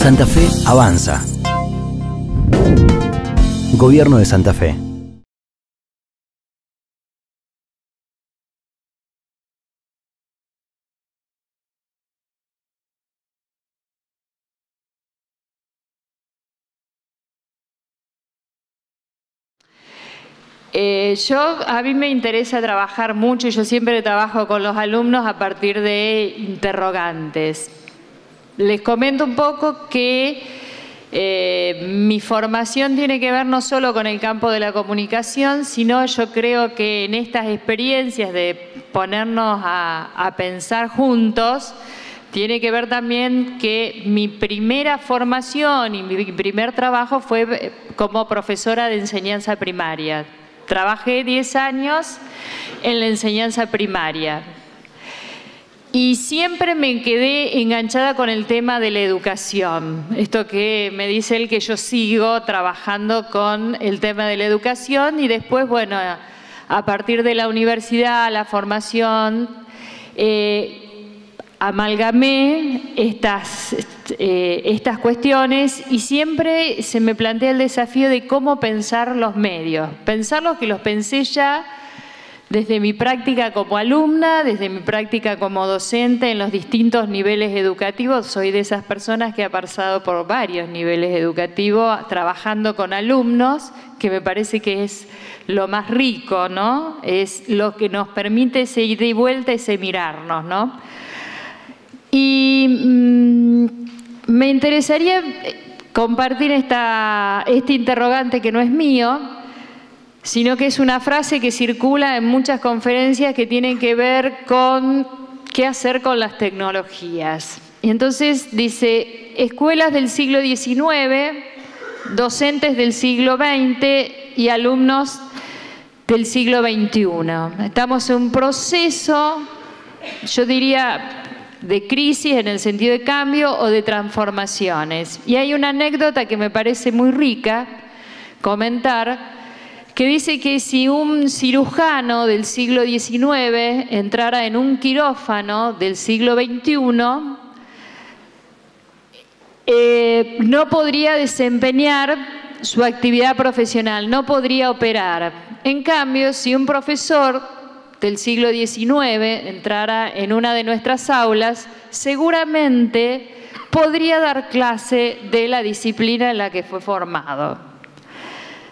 Santa Fe avanza. Gobierno de Santa Fe. A mí me interesa trabajar mucho y yo siempre trabajo con los alumnos a partir de interrogantes. Les comento un poco que mi formación tiene que ver no solo con el campo de la comunicación, sino yo creo que en estas experiencias de ponernos a pensar juntos, tiene que ver también que mi primera formación y mi primer trabajo fue como profesora de enseñanza primaria. Trabajé 10 años en la enseñanza primaria y siempre me quedé enganchada con el tema de la educación. Esto que me dice él, que yo sigo trabajando con el tema de la educación y después, bueno, a partir de la universidad, la formación, amalgamé estas cuestiones y siempre se me plantea el desafío de cómo pensar los medios. Pensarlos, que los pensé ya desde mi práctica como alumna, desde mi práctica como docente en los distintos niveles educativos. Soy de esas personas que ha pasado por varios niveles educativos trabajando con alumnos, que me parece que es lo más rico, ¿no? Es lo que nos permite ese ida y vuelta, ese mirarnos, ¿no? Y me interesaría compartir este interrogante que no es mío, sino que es una frase que circula en muchas conferencias que tienen que ver con qué hacer con las tecnologías. Y entonces dice, escuelas del siglo XIX, docentes del siglo XX y alumnos del siglo XXI. Estamos en un proceso, yo diría, de crisis en el sentido de cambio o de transformaciones. Y hay una anécdota que me parece muy rica comentar, que dice que si un cirujano del siglo XIX entrara en un quirófano del siglo XXI, no podría desempeñar su actividad profesional, no podría operar. En cambio, si un profesor del siglo XIX entrara en una de nuestras aulas, seguramente podría dar clase de la disciplina en la que fue formado.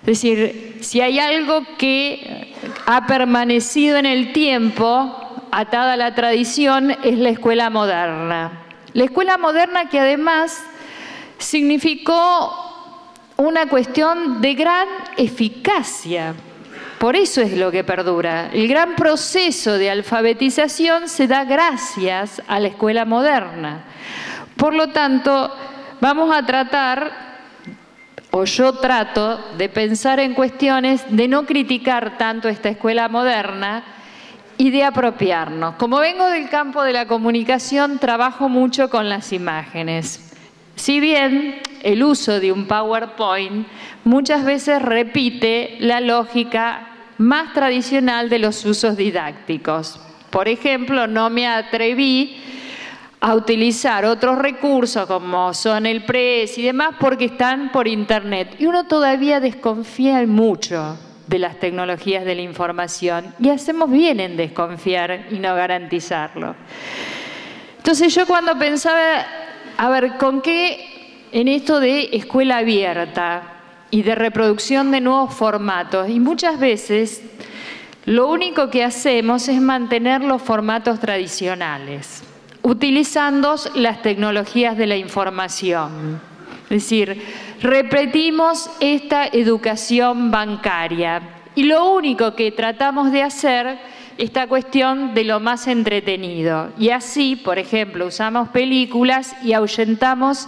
Es decir, si hay algo que ha permanecido en el tiempo, atada a la tradición, es la escuela moderna. La escuela moderna que además significó una cuestión de gran eficacia. Por eso es lo que perdura. El gran proceso de alfabetización se da gracias a la escuela moderna. Por lo tanto, vamos a tratar, o yo trato, de pensar en cuestiones de no criticar tanto esta escuela moderna y de apropiarnos. Como vengo del campo de la comunicación, trabajo mucho con las imágenes. Si bien el uso de un PowerPoint muchas veces repite la lógica más tradicional de los usos didácticos. Por ejemplo, no me atreví a utilizar otros recursos como son el PRES y demás porque están por internet. Y uno todavía desconfía mucho de las tecnologías de la información y hacemos bien en desconfiar y no garantizarlo. Entonces yo cuando pensaba, a ver, ¿con qué en esto de escuela abierta y de reproducción de nuevos formatos? Y muchas veces lo único que hacemos es mantener los formatos tradicionales, utilizando las tecnologías de la información. Es decir, repetimos esta educación bancaria y lo único que tratamos de hacer esta cuestión de lo más entretenido. Y así, por ejemplo, usamos películas y ahuyentamos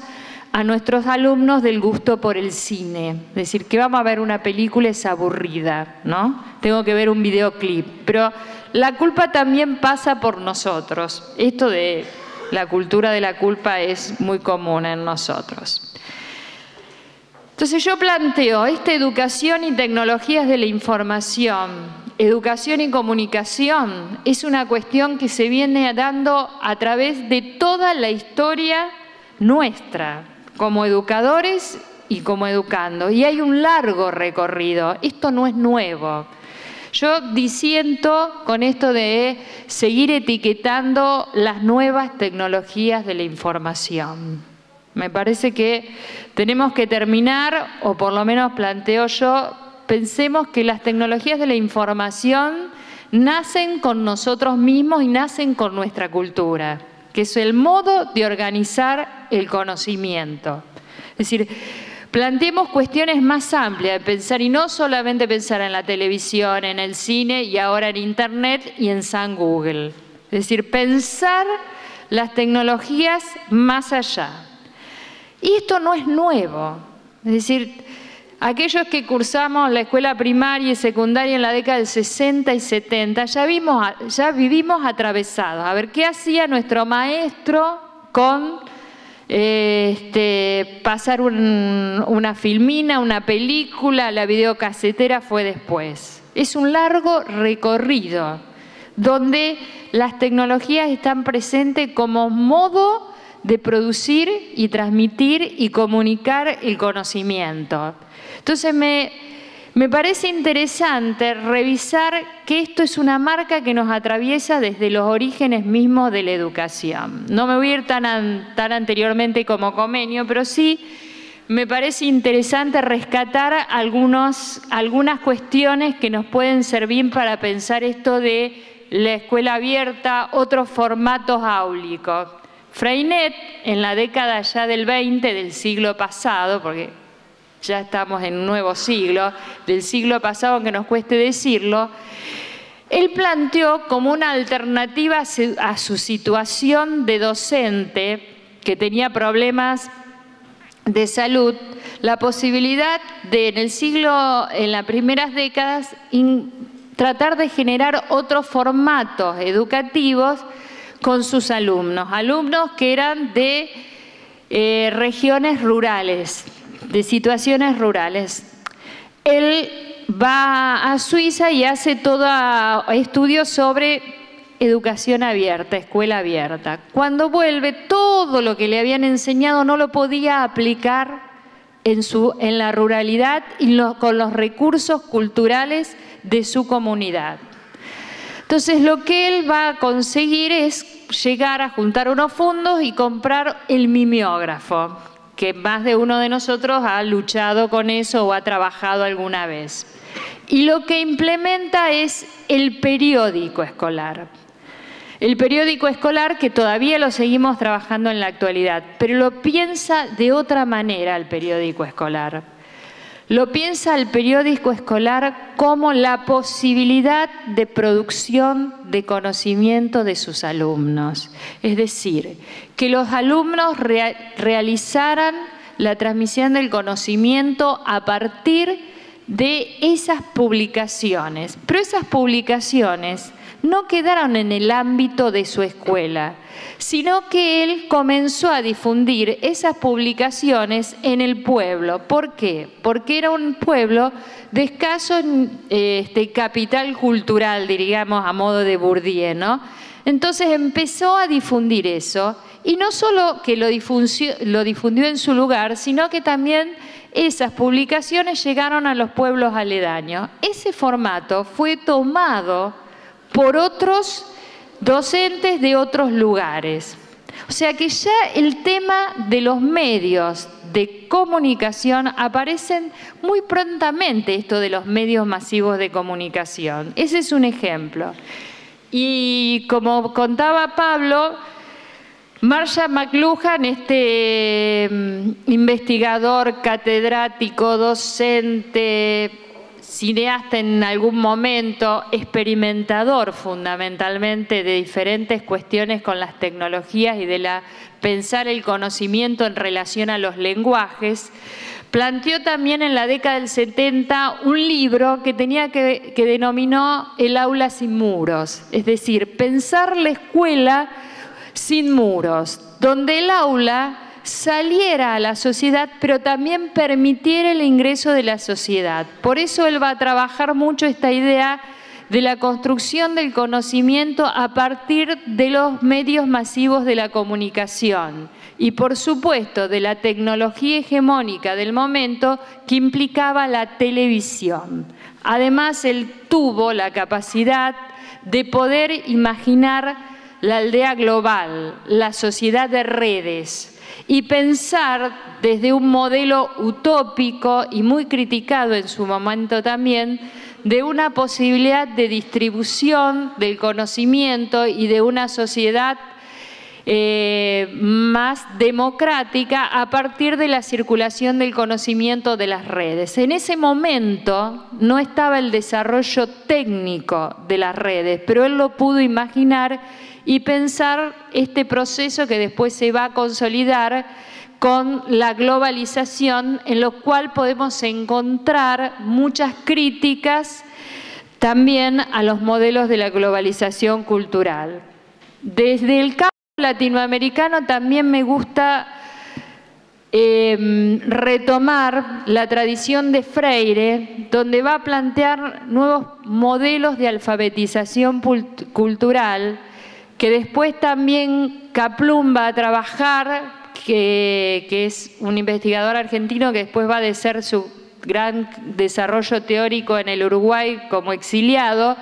a nuestros alumnos del gusto por el cine. Es decir, que vamos a ver una película es aburrida, ¿no? Tengo que ver un videoclip. Pero la culpa también pasa por nosotros. Esto de la cultura de la culpa es muy común en nosotros. Entonces yo planteo esta educación y tecnologías de la información, educación y comunicación, es una cuestión que se viene dando a través de toda la historia nuestra como educadores y como educando. Y hay un largo recorrido. Esto no es nuevo. Yo disiento con esto de seguir etiquetando las nuevas tecnologías de la información. Me parece que tenemos que terminar, o por lo menos planteo yo, pensemos que las tecnologías de la información nacen con nosotros mismos y nacen con nuestra cultura, que es el modo de organizar el conocimiento. Es decir, planteemos cuestiones más amplias de pensar, y no solamente pensar en la televisión, en el cine y ahora en Internet y en San Google. Es decir, pensar las tecnologías más allá. Y esto no es nuevo. Es decir, aquellos que cursamos la escuela primaria y secundaria en la década del 60 y 70, ya vivimos atravesados. A ver, ¿qué hacía nuestro maestro con pasar una filmina, una película? La videocasetera fue después. Es un largo recorrido donde las tecnologías están presentes como modo de producir y transmitir y comunicar el conocimiento. Entonces me parece interesante revisar que esto es una marca que nos atraviesa desde los orígenes mismos de la educación. No me voy a ir tan anteriormente como Comenio, pero sí me parece interesante rescatar algunas cuestiones que nos pueden servir para pensar esto de la escuela abierta, otros formatos áulicos. Freinet, en la década ya del 20 del siglo pasado, porque ya estamos en un nuevo siglo, del siglo pasado, aunque nos cueste decirlo, él planteó como una alternativa a su situación de docente, que tenía problemas de salud, la posibilidad de, en las primeras décadas, tratar de generar otros formatos educativos con sus alumnos que eran de regiones rurales, de situaciones rurales. Él va a Suiza y hace todo estudios sobre educación abierta, escuela abierta. Cuando vuelve, todo lo que le habían enseñado no lo podía aplicar en la ruralidad y con los recursos culturales de su comunidad. Entonces, lo que él va a conseguir es llegar a juntar unos fondos y comprar el mimeógrafo, que más de uno de nosotros ha luchado con eso o ha trabajado alguna vez. Y lo que implementa es el periódico escolar. El periódico escolar, que todavía lo seguimos trabajando en la actualidad, pero lo piensa de otra manera el periódico escolar. Lo piensa el periódico escolar como la posibilidad de producción de conocimiento de sus alumnos. Es decir, que los alumnos realizaran la transmisión del conocimiento a partir de esas publicaciones. Pero esas publicaciones no quedaron en el ámbito de su escuela, sino que él comenzó a difundir esas publicaciones en el pueblo. ¿Por qué? Porque era un pueblo de escaso capital cultural, diríamos, a modo de Bourdieu, ¿no? Entonces empezó a difundir eso, y no solo que lo difundió en su lugar, sino que también esas publicaciones llegaron a los pueblos aledaños. Ese formato fue tomado por otros docentes de otros lugares. O sea que ya el tema de los medios de comunicación aparecen muy prontamente, esto de los medios masivos de comunicación. Ese es un ejemplo. Y como contaba Pablo, Marshall McLuhan, investigador, catedrático, docente, cineasta en algún momento, experimentador fundamentalmente de diferentes cuestiones con las tecnologías y de pensar el conocimiento en relación a los lenguajes, planteó también en la década del 70 un libro que denominó El aula sin muros, es decir, pensar la escuela sin muros, donde el aula saliera a la sociedad, pero también permitiera el ingreso de la sociedad. Por eso él va a trabajar mucho esta idea de la construcción del conocimiento a partir de los medios masivos de la comunicación y, por supuesto, de la tecnología hegemónica del momento que implicaba la televisión. Además, él tuvo la capacidad de poder imaginar la aldea global, la sociedad de redes, y pensar desde un modelo utópico y muy criticado en su momento también, de una posibilidad de distribución del conocimiento y de una sociedad más democrática a partir de la circulación del conocimiento de las redes. En ese momento no estaba el desarrollo técnico de las redes, pero él lo pudo imaginar y pensar este proceso que después se va a consolidar con la globalización, en lo cual podemos encontrar muchas críticas también a los modelos de la globalización cultural. Desde el campo latinoamericano también me gusta retomar la tradición de Freire, donde va a plantear nuevos modelos de alfabetización cultural, que después también Kaplún va a trabajar, que es un investigador argentino que después va a ser su gran desarrollo teórico en el Uruguay como exiliado,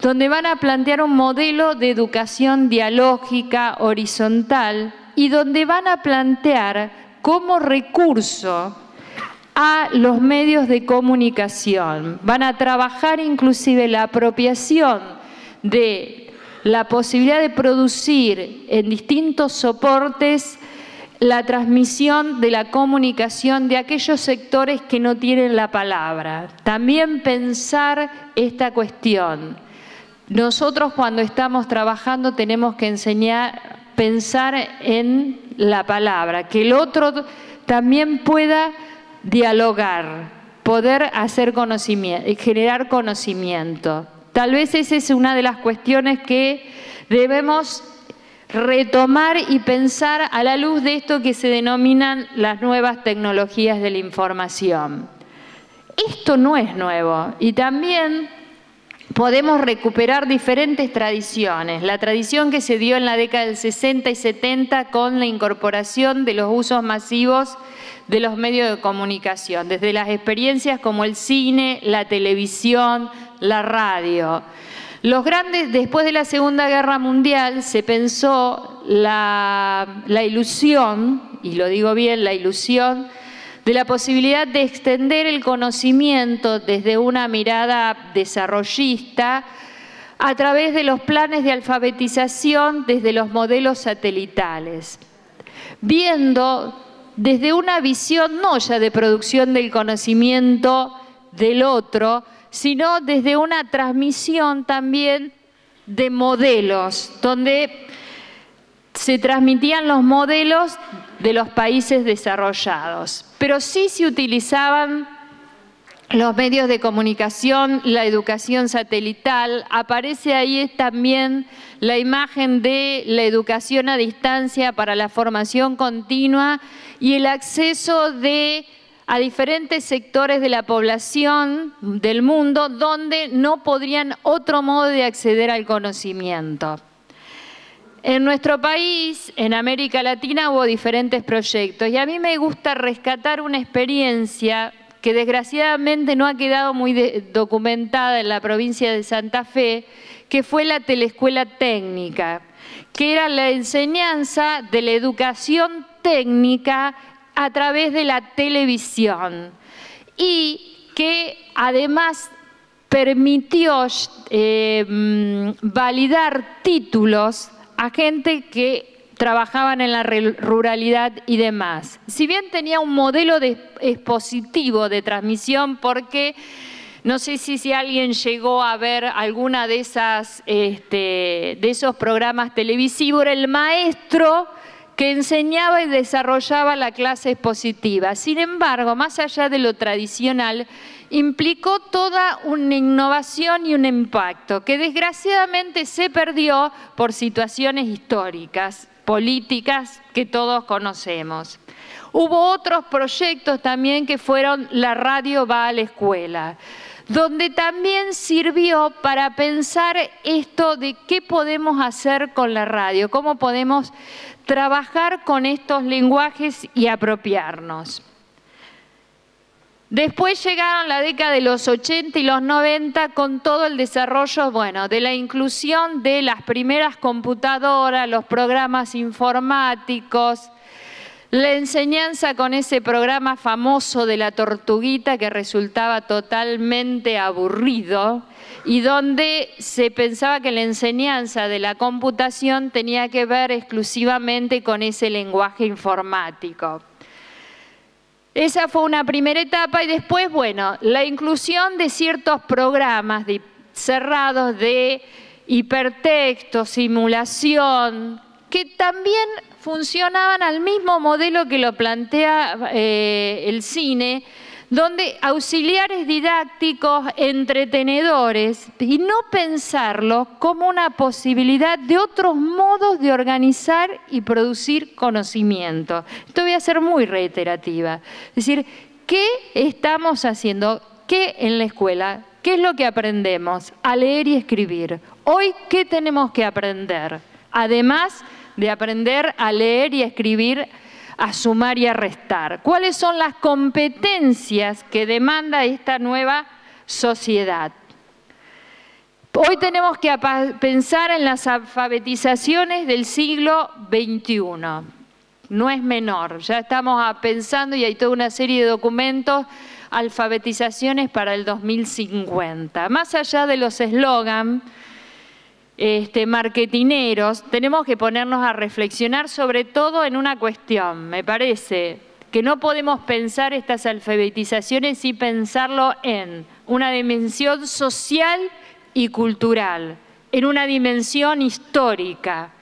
donde van a plantear un modelo de educación dialógica, horizontal, y donde van a plantear como recurso a los medios de comunicación. Van a trabajar inclusive la apropiación de la posibilidad de producir en distintos soportes la transmisión de la comunicación de aquellos sectores que no tienen la palabra. También pensar esta cuestión. Nosotros cuando estamos trabajando tenemos que pensar en la palabra, que el otro también pueda dialogar, poder hacer conocimiento, generar conocimiento. Tal vez esa es una de las cuestiones que debemos retomar y pensar a la luz de esto que se denominan las nuevas tecnologías de la información. Esto no es nuevo y también podemos recuperar diferentes tradiciones. La tradición que se dio en la década del 60 y 70 con la incorporación de los usos masivos de los medios de comunicación, desde las experiencias como el cine, la televisión, la radio. Después de la Segunda Guerra Mundial se pensó la ilusión, y lo digo bien, la ilusión, de la posibilidad de extender el conocimiento desde una mirada desarrollista a través de los planes de alfabetización desde los modelos satelitales, viendo desde una visión no ya de producción del conocimiento del otro, sino desde una transmisión también de modelos, donde se transmitían los modelos de los países desarrollados. Pero sí se utilizaban los medios de comunicación, la educación satelital. Aparece ahí también la imagen de la educación a distancia para la formación continua y el acceso a diferentes sectores de la población del mundo donde no podrían otro modo de acceder al conocimiento. En nuestro país, en América Latina, hubo diferentes proyectos y a mí me gusta rescatar una experiencia que desgraciadamente no ha quedado muy documentada en la provincia de Santa Fe, que fue la teleescuela técnica, que era la enseñanza de la educación técnica a través de la televisión y que además permitió validar títulos a gente que trabajaban en la ruralidad y demás. Si bien tenía un modelo expositivo de transmisión, porque no sé si alguien llegó a ver alguna de esos programas televisivos, era el maestro que enseñaba y desarrollaba la clase expositiva. Sin embargo, más allá de lo tradicional, implicó toda una innovación y un impacto que desgraciadamente se perdió por situaciones históricas, políticas que todos conocemos. Hubo otros proyectos también que fueron La radio va a la escuela, donde también sirvió para pensar esto de qué podemos hacer con la radio, cómo podemos trabajar con estos lenguajes y apropiarnos. Después llegaron la década de los 80 y los 90 con todo el desarrollo, bueno, de la inclusión de las primeras computadoras, los programas informáticos, la enseñanza con ese programa famoso de la tortuguita que resultaba totalmente aburrido y donde se pensaba que la enseñanza de la computación tenía que ver exclusivamente con ese lenguaje informático. Esa fue una primera etapa y después, bueno, la inclusión de ciertos programas cerrados de hipertexto, simulación, que también funcionaban al mismo modelo que lo plantea el cine, donde auxiliares didácticos, entretenedores, y no pensarlo como una posibilidad de otros modos de organizar y producir conocimiento. Esto voy a ser muy reiterativa. Es decir, ¿qué estamos haciendo? ¿Qué en la escuela? ¿Qué es lo que aprendemos? A leer y escribir. Hoy, ¿qué tenemos que aprender? Además de aprender a leer y a escribir, a sumar y a restar. ¿Cuáles son las competencias que demanda esta nueva sociedad? Hoy tenemos que pensar en las alfabetizaciones del siglo XXI. No es menor, ya estamos pensando y hay toda una serie de documentos, alfabetizaciones para el 2050. Más allá de los eslogans marketineros, tenemos que ponernos a reflexionar sobre todo en una cuestión. Me parece que no podemos pensar estas alfabetizaciones sin pensarlo en una dimensión social y cultural, en una dimensión histórica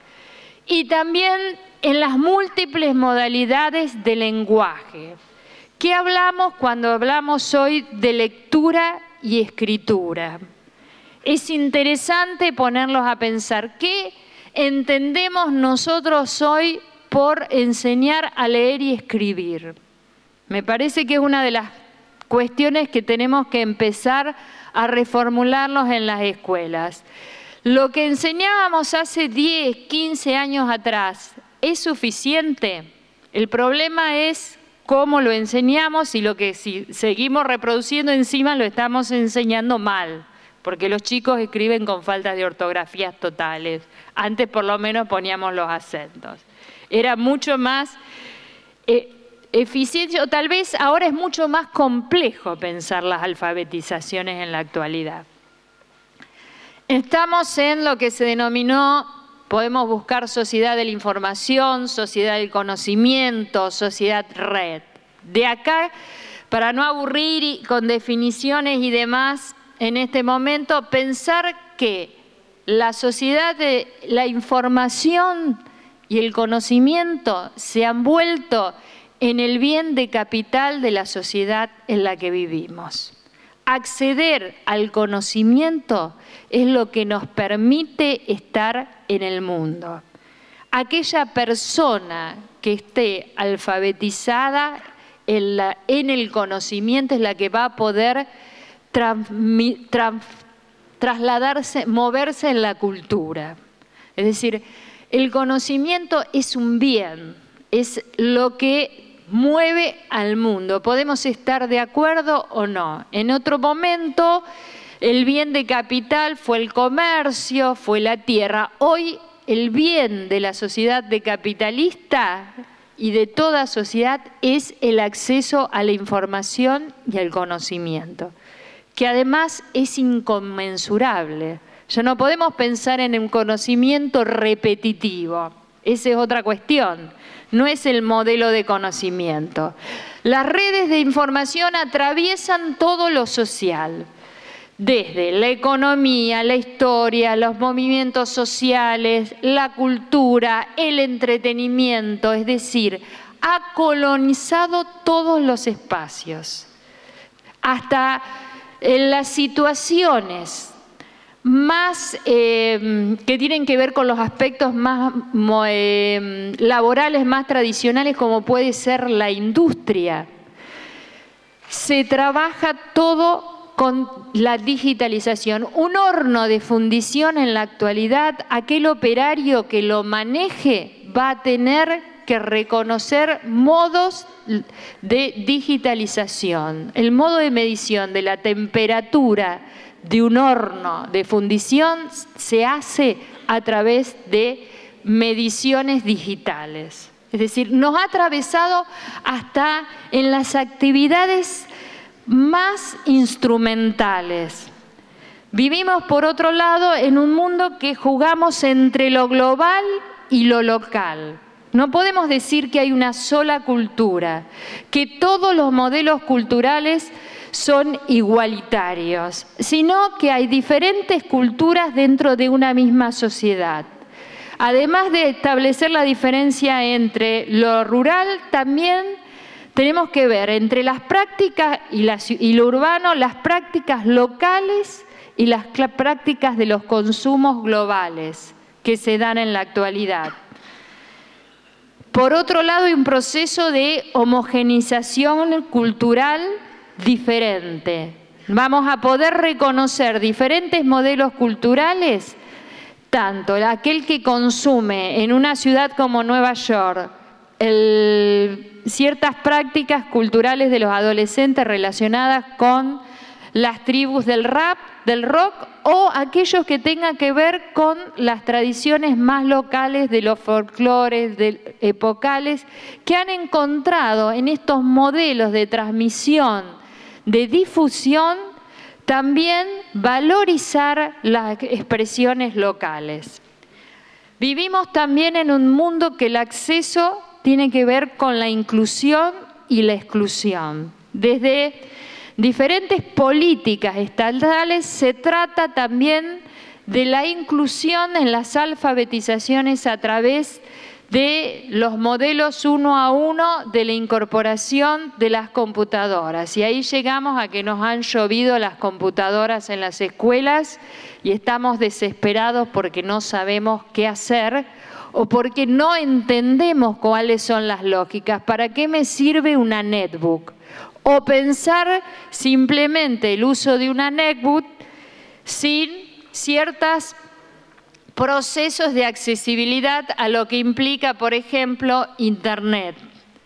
y también en las múltiples modalidades de lenguaje. ¿Qué hablamos cuando hablamos hoy de lectura y escritura? Es interesante ponerlos a pensar qué entendemos nosotros hoy por enseñar a leer y escribir. Me parece que es una de las cuestiones que tenemos que empezar a reformularnos en las escuelas. Lo que enseñábamos hace 10, 15 años atrás, ¿es suficiente? El problema es cómo lo enseñamos y lo que si seguimos reproduciendo encima lo estamos enseñando mal. Porque los chicos escriben con faltas de ortografías totales. Antes por lo menos poníamos los acentos. Era mucho más eficiente, o tal vez ahora es mucho más complejo pensar las alfabetizaciones en la actualidad. Estamos en lo que se denominó, podemos buscar sociedad de la información, sociedad del conocimiento, sociedad red. De acá, para no aburrir y con definiciones y demás, en este momento, pensar que la sociedad de la información y el conocimiento se han vuelto en el bien de capital de la sociedad en la que vivimos. Acceder al conocimiento es lo que nos permite estar en el mundo. Aquella persona que esté alfabetizada en el conocimiento es la que va a poder trasladarse, moverse en la cultura. Es decir, el conocimiento es un bien, es lo que mueve al mundo. Podemos estar de acuerdo o no. En otro momento, el bien de capital fue el comercio, fue la tierra. Hoy, el bien de la sociedad de capitalista y de toda sociedad es el acceso a la información y al conocimiento, que además es inconmensurable. Ya no podemos pensar en un conocimiento repetitivo. Esa es otra cuestión. No es el modelo de conocimiento. Las redes de información atraviesan todo lo social, desde la economía, la historia, los movimientos sociales, la cultura, el entretenimiento, es decir, ha colonizado todos los espacios. Hasta en las situaciones más que tienen que ver con los aspectos más laborales, más tradicionales, como puede ser la industria, se trabaja todo con la digitalización. Un horno de fundición en la actualidad, aquel operario que lo maneje va a tener que reconocer modos de digitalización. El modo de medición de la temperatura de un horno de fundición se hace a través de mediciones digitales. Es decir, nos ha atravesado hasta en las actividades más instrumentales. Vivimos, por otro lado, en un mundo que jugamos entre lo global y lo local. No podemos decir que hay una sola cultura, que todos los modelos culturales son igualitarios, sino que hay diferentes culturas dentro de una misma sociedad. Además de establecer la diferencia entre lo rural, también tenemos que ver entre las prácticas y lo urbano, las prácticas locales y las prácticas de los consumos globales que se dan en la actualidad. Por otro lado, hay un proceso de homogeneización cultural diferente. Vamos a poder reconocer diferentes modelos culturales, tanto aquel que consume en una ciudad como Nueva York ciertas prácticas culturales de los adolescentes relacionadas con las tribus del rap, del rock, o aquellos que tengan que ver con las tradiciones más locales de los folclores epocales, que han encontrado en estos modelos de transmisión, de difusión, también valorizar las expresiones locales. Vivimos también en un mundo que el acceso tiene que ver con la inclusión y la exclusión. Desde diferentes políticas estatales se trata también de la inclusión en las alfabetizaciones a través de los modelos 1 a 1 de la incorporación de las computadoras. Y ahí llegamos a que nos han llovido las computadoras en las escuelas y estamos desesperados porque no sabemos qué hacer o porque no entendemos cuáles son las lógicas. ¿Para qué me sirve una netbook? O pensar simplemente el uso de una netbook sin ciertos procesos de accesibilidad a lo que implica, por ejemplo, Internet.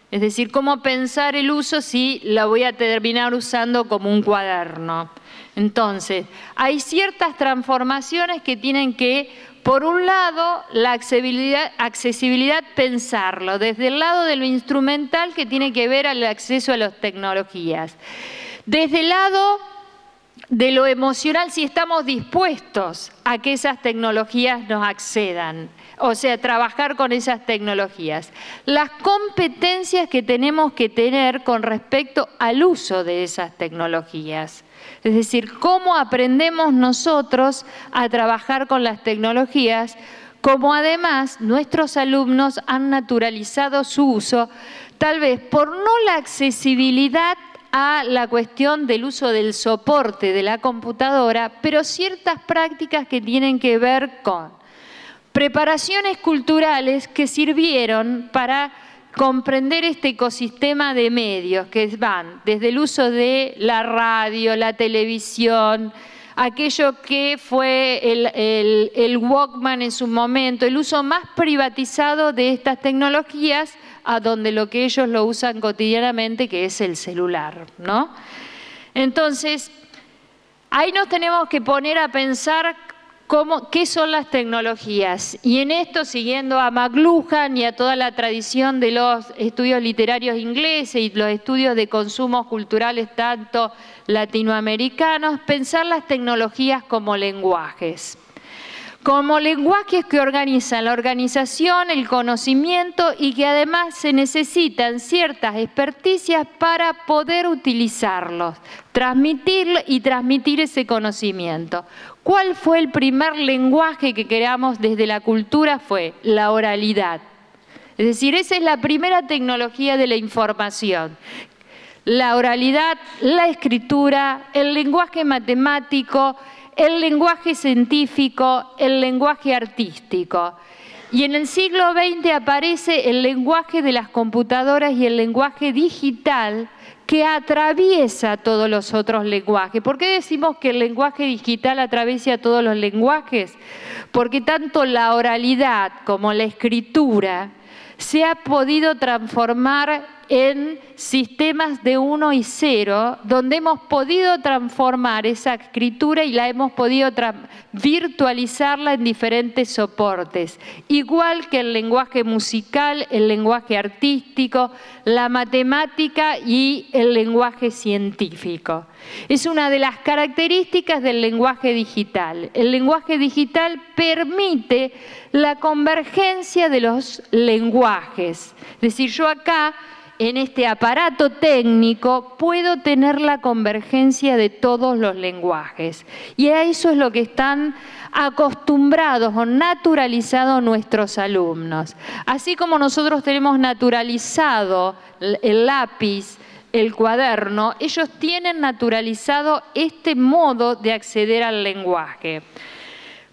Es decir, cómo pensar el uso si la voy a terminar usando como un cuaderno. Entonces, hay ciertas transformaciones que tienen que, por un lado, la accesibilidad pensarlo, desde el lado de lo instrumental que tiene que ver al acceso a las tecnologías. Desde el lado de lo emocional, si estamos dispuestos a que esas tecnologías nos accedan, o sea, trabajar con esas tecnologías. Las competencias que tenemos que tener con respecto al uso de esas tecnologías. Es decir, cómo aprendemos nosotros a trabajar con las tecnologías, como además nuestros alumnos han naturalizado su uso, tal vez por no la accesibilidad a la cuestión del uso del soporte de la computadora, pero ciertas prácticas que tienen que ver con preparaciones culturales que sirvieron para comprender este ecosistema de medios que van desde el uso de la radio, la televisión, aquello que fue el Walkman en su momento, el uso más privatizado de estas tecnologías, a donde lo que ellos lo usan cotidianamente, que es el celular, ¿no? Entonces, ahí nos tenemos que poner a pensar qué son las tecnologías. Y en esto, siguiendo a McLuhan y a toda la tradición de los estudios literarios ingleses y los estudios de consumos culturales tanto latinoamericanos, pensar las tecnologías como lenguajes. Como lenguajes que organizan la organización, el conocimiento y que además se necesitan ciertas experticias para poder utilizarlos, transmitirlo y transmitir ese conocimiento. ¿Cuál fue el primer lenguaje que creamos desde la cultura? Fue la oralidad. Es decir, esa es la primera tecnología de la información. La oralidad, la escritura, el lenguaje matemático, el lenguaje científico, el lenguaje artístico. Y en el siglo XX aparece el lenguaje de las computadoras y el lenguaje digital que atraviesa todos los otros lenguajes. ¿Por qué decimos que el lenguaje digital atraviesa todos los lenguajes? Porque tanto la oralidad como la escritura se ha podido transformar en sistemas de 1 y 0, donde hemos podido transformar esa escritura y la hemos podido virtualizarla en diferentes soportes, igual que el lenguaje musical, el lenguaje artístico, la matemática y el lenguaje científico. Es una de las características del lenguaje digital. El lenguaje digital permite la convergencia de los lenguajes. Es decir, yo acá, en este aparato técnico, puedo tener la convergencia de todos los lenguajes. Y a eso es lo que están acostumbrados o naturalizados nuestros alumnos. Así como nosotros tenemos naturalizado el lápiz, el cuaderno, ellos tienen naturalizado este modo de acceder al lenguaje.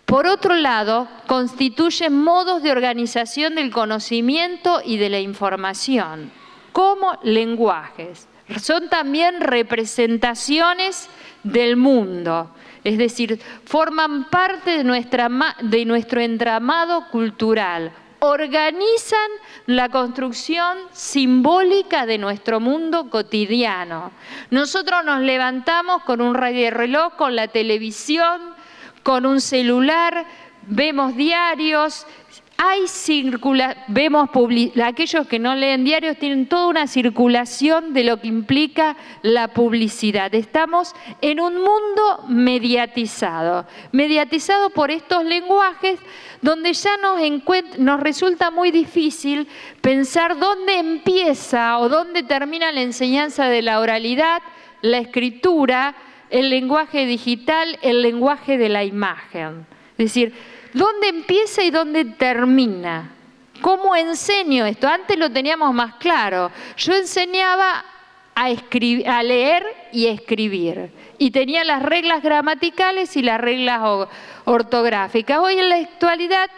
Por otro lado, constituyen modos de organización del conocimiento y de la información, como lenguajes. Son también representaciones del mundo, es decir, forman parte de nuestro entramado cultural, organizan la construcción simbólica de nuestro mundo cotidiano. Nosotros nos levantamos con un reloj, con la televisión, con un celular, vemos diarios, aquellos que no leen diarios tienen toda una circulación de lo que implica la publicidad. Estamos en un mundo mediatizado por estos lenguajes donde ya nos resulta muy difícil pensar dónde empieza o dónde termina la enseñanza de la oralidad, la escritura, el lenguaje digital, el lenguaje de la imagen. Es decir, ¿dónde empieza y dónde termina? ¿Cómo enseño esto? Antes lo teníamos más claro. Yo enseñaba a leer y a escribir. Y tenía las reglas gramaticales y las reglas ortográficas. Hoy en la actualidad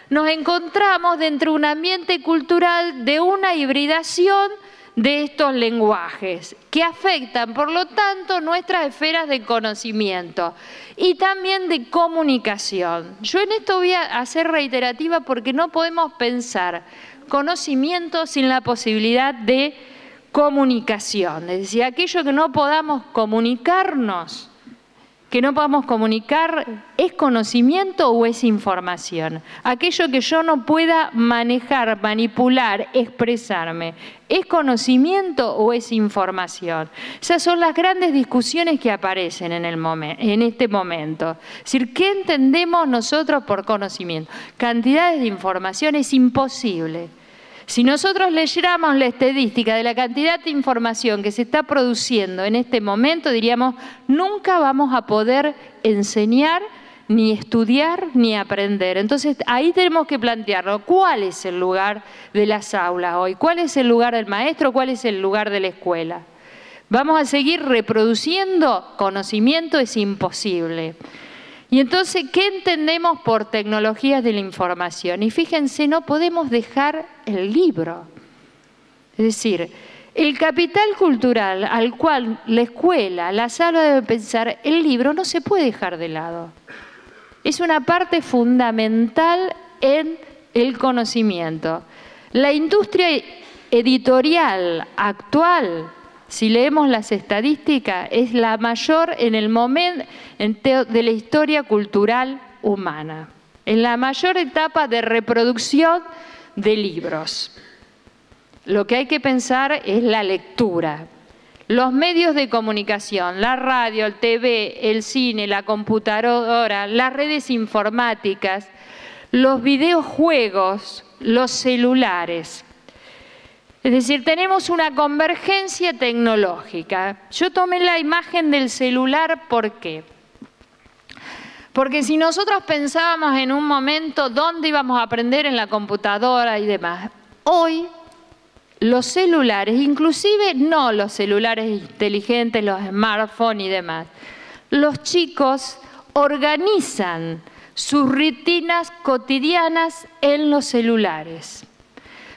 nos encontramos dentro de un ambiente cultural de una hibridación de estos lenguajes que afectan, por lo tanto, nuestras esferas de conocimiento y también de comunicación. Yo en esto voy a ser reiterativa porque no podemos pensar conocimiento sin la posibilidad de comunicación. Es decir, aquello que no podamos comunicarnos, ¿es conocimiento o es información? Aquello que yo no pueda manejar, manipular, expresarme, ¿es conocimiento o es información? Esas son las grandes discusiones que aparecen en este momento. Es decir, ¿qué entendemos nosotros por conocimiento? Cantidades de información es imposible. Si nosotros leyéramos la estadística de la cantidad de información que se está produciendo en este momento, diríamos, nunca vamos a poder enseñar, ni estudiar, ni aprender. Entonces, ahí tenemos que plantearnos cuál es el lugar de las aulas hoy, cuál es el lugar del maestro, cuál es el lugar de la escuela. ¿Vamos a seguir reproduciendo conocimiento? Es imposible. Y entonces, ¿qué entendemos por tecnologías de la información? Y fíjense, no podemos dejar el libro. Es decir, el capital cultural al cual la escuela, la sala debe pensar, el libro no se puede dejar de lado. Es una parte fundamental en el conocimiento. La industria editorial actual, si leemos las estadísticas, es la mayor en el momento de la historia cultural humana. En la mayor etapa de reproducción de libros. Lo que hay que pensar es la lectura. Los medios de comunicación, la radio, el TV, el cine, la computadora, las redes informáticas, los videojuegos, los celulares. Es decir, tenemos una convergencia tecnológica. Yo tomé la imagen del celular, ¿por qué? Porque si nosotros pensábamos en un momento dónde íbamos a aprender en la computadora y demás, hoy los celulares, inclusive no los celulares inteligentes, los smartphones y demás, los chicos organizan sus rutinas cotidianas en los celulares.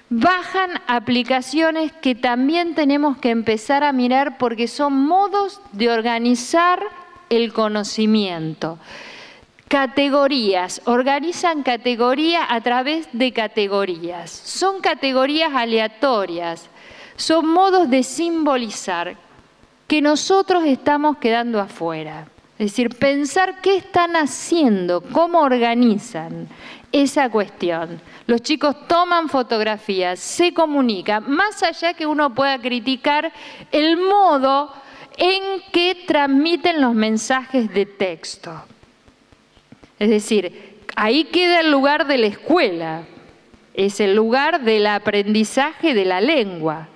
Bajan aplicaciones que también tenemos que empezar a mirar porque son modos de organizar el conocimiento. Categorías, organizan categorías a través de categorías. Son categorías aleatorias, son modos de simbolizar que nosotros estamos quedando afuera. Es decir, pensar qué están haciendo, cómo organizan esa cuestión. Los chicos toman fotografías, se comunican, más allá que uno pueda criticar el modo en que transmiten los mensajes de texto. Es decir, ahí queda el lugar de la escuela, es el lugar del aprendizaje de la lengua.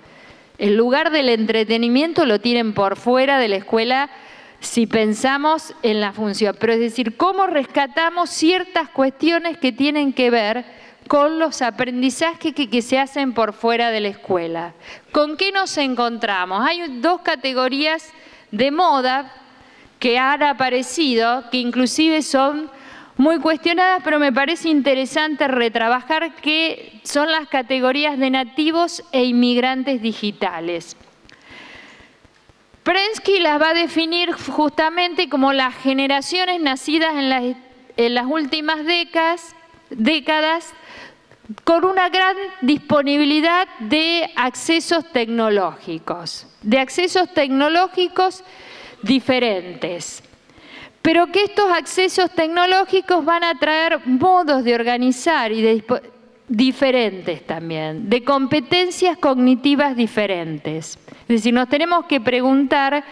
El lugar del entretenimiento lo tienen por fuera de la escuela si pensamos en la función. Pero es decir, cómo rescatamos ciertas cuestiones que tienen que ver con los aprendizajes que se hacen por fuera de la escuela. ¿Con qué nos encontramos? Hay dos categorías de moda que han aparecido, que inclusive son muy cuestionadas, pero me parece interesante retrabajar, que son las categorías de nativos e inmigrantes digitales. Prensky las va a definir justamente como las generaciones nacidas en las últimas décadas con una gran disponibilidad de accesos tecnológicos diferentes. Pero que estos accesos tecnológicos van a traer modos de organizar y diferentes también, de competencias cognitivas diferentes. Es decir, nos tenemos que preguntar,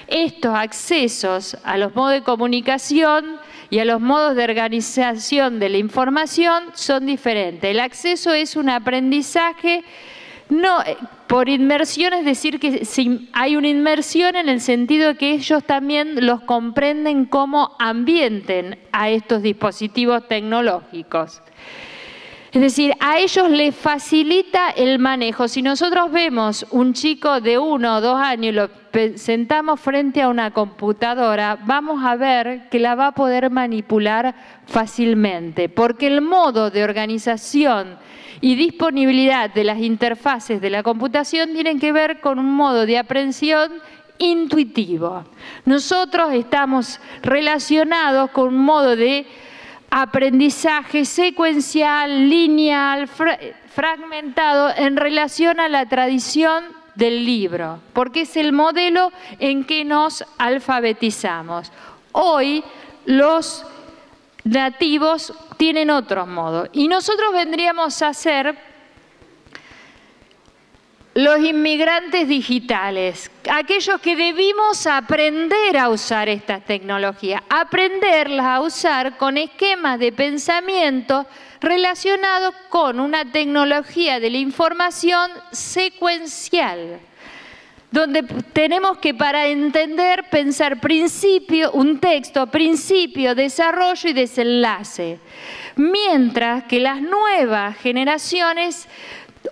estos accesos a los modos de comunicación y a los modos de organización de la información son diferentes. El acceso es un aprendizaje no por inmersión, es decir, que hay una inmersión en el sentido de que ellos también los comprenden como ambienten a estos dispositivos tecnológicos. Es decir, a ellos les facilita el manejo. Si nosotros vemos un chico de 1 o 2 años y lo sentamos frente a una computadora, vamos a ver que la va a poder manipular fácilmente, porque el modo de organización y disponibilidad de las interfaces de la computación tienen que ver con un modo de aprehensión intuitivo. Nosotros estamos relacionados con un modo de aprendizaje secuencial, lineal, fragmentado en relación a la tradición del libro, porque es el modelo en que nos alfabetizamos. Hoy los nativos tienen otros modos y nosotros vendríamos a ser los inmigrantes digitales, aquellos que debimos aprender a usar estas tecnologías, aprenderlas a usar con esquemas de pensamiento relacionados con una tecnología de la información secuencial, donde tenemos que, para entender, pensar principio, un texto, principio, desarrollo y desenlace, mientras que las nuevas generaciones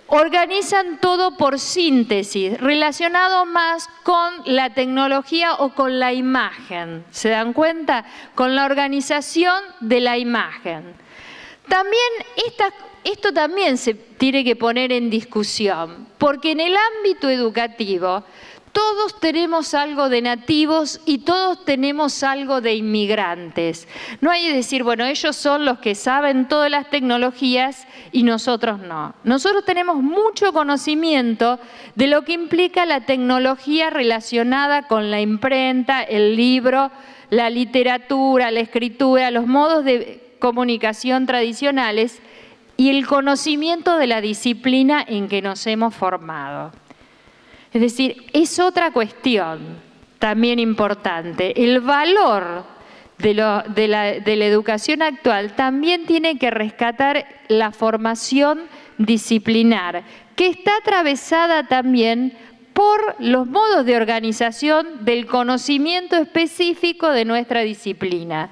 organizan todo por síntesis, relacionado más con la tecnología o con la imagen. ¿Se dan cuenta? Con la organización de la imagen. También esto también se tiene que poner en discusión, porque en el ámbito educativo todos tenemos algo de nativos y todos tenemos algo de inmigrantes. No hay que decir, bueno, ellos son los que saben todas las tecnologías y nosotros no. Nosotros tenemos mucho conocimiento de lo que implica la tecnología relacionada con la imprenta, el libro, la literatura, la escritura, los modos de comunicación tradicionales y el conocimiento de la disciplina en que nos hemos formado. Es decir, es otra cuestión también importante. El valor de la educación actual también tiene que rescatar la formación disciplinar, que está atravesada también por los modos de organización del conocimiento específico de nuestra disciplina.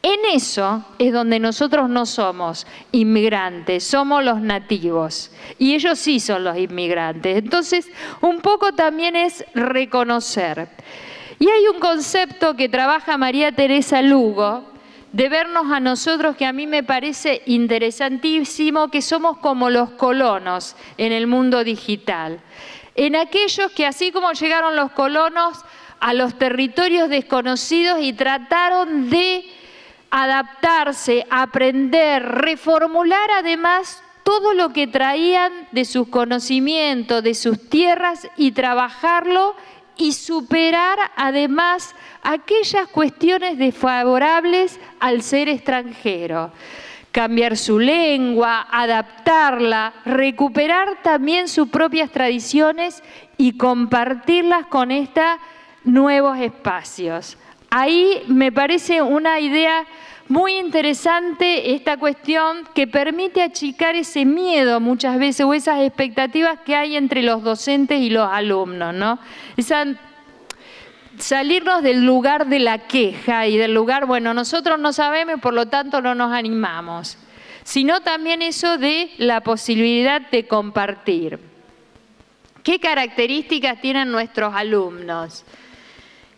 En eso es donde nosotros no somos inmigrantes, somos los nativos y ellos sí son los inmigrantes. Entonces, un poco también es reconocer. Y hay un concepto que trabaja María Teresa Lugo de vernos a nosotros, que a mí me parece interesantísimo, que somos como los colonos en el mundo digital. En aquellos que, así como llegaron los colonos a los territorios desconocidos y trataron de adaptarse, aprender, reformular además todo lo que traían de sus conocimientos, de sus tierras, y trabajarlo y superar además aquellas cuestiones desfavorables al ser extranjero. Cambiar su lengua, adaptarla, recuperar también sus propias tradiciones y compartirlas con estos nuevos espacios. Ahí me parece una idea muy interesante esta cuestión, que permite achicar ese miedo muchas veces o esas expectativas que hay entre los docentes y los alumnos, ¿no? Salirnos del lugar de la queja y del lugar, bueno, nosotros no sabemos y por lo tanto no nos animamos, sino también eso de la posibilidad de compartir. ¿Qué características tienen nuestros alumnos?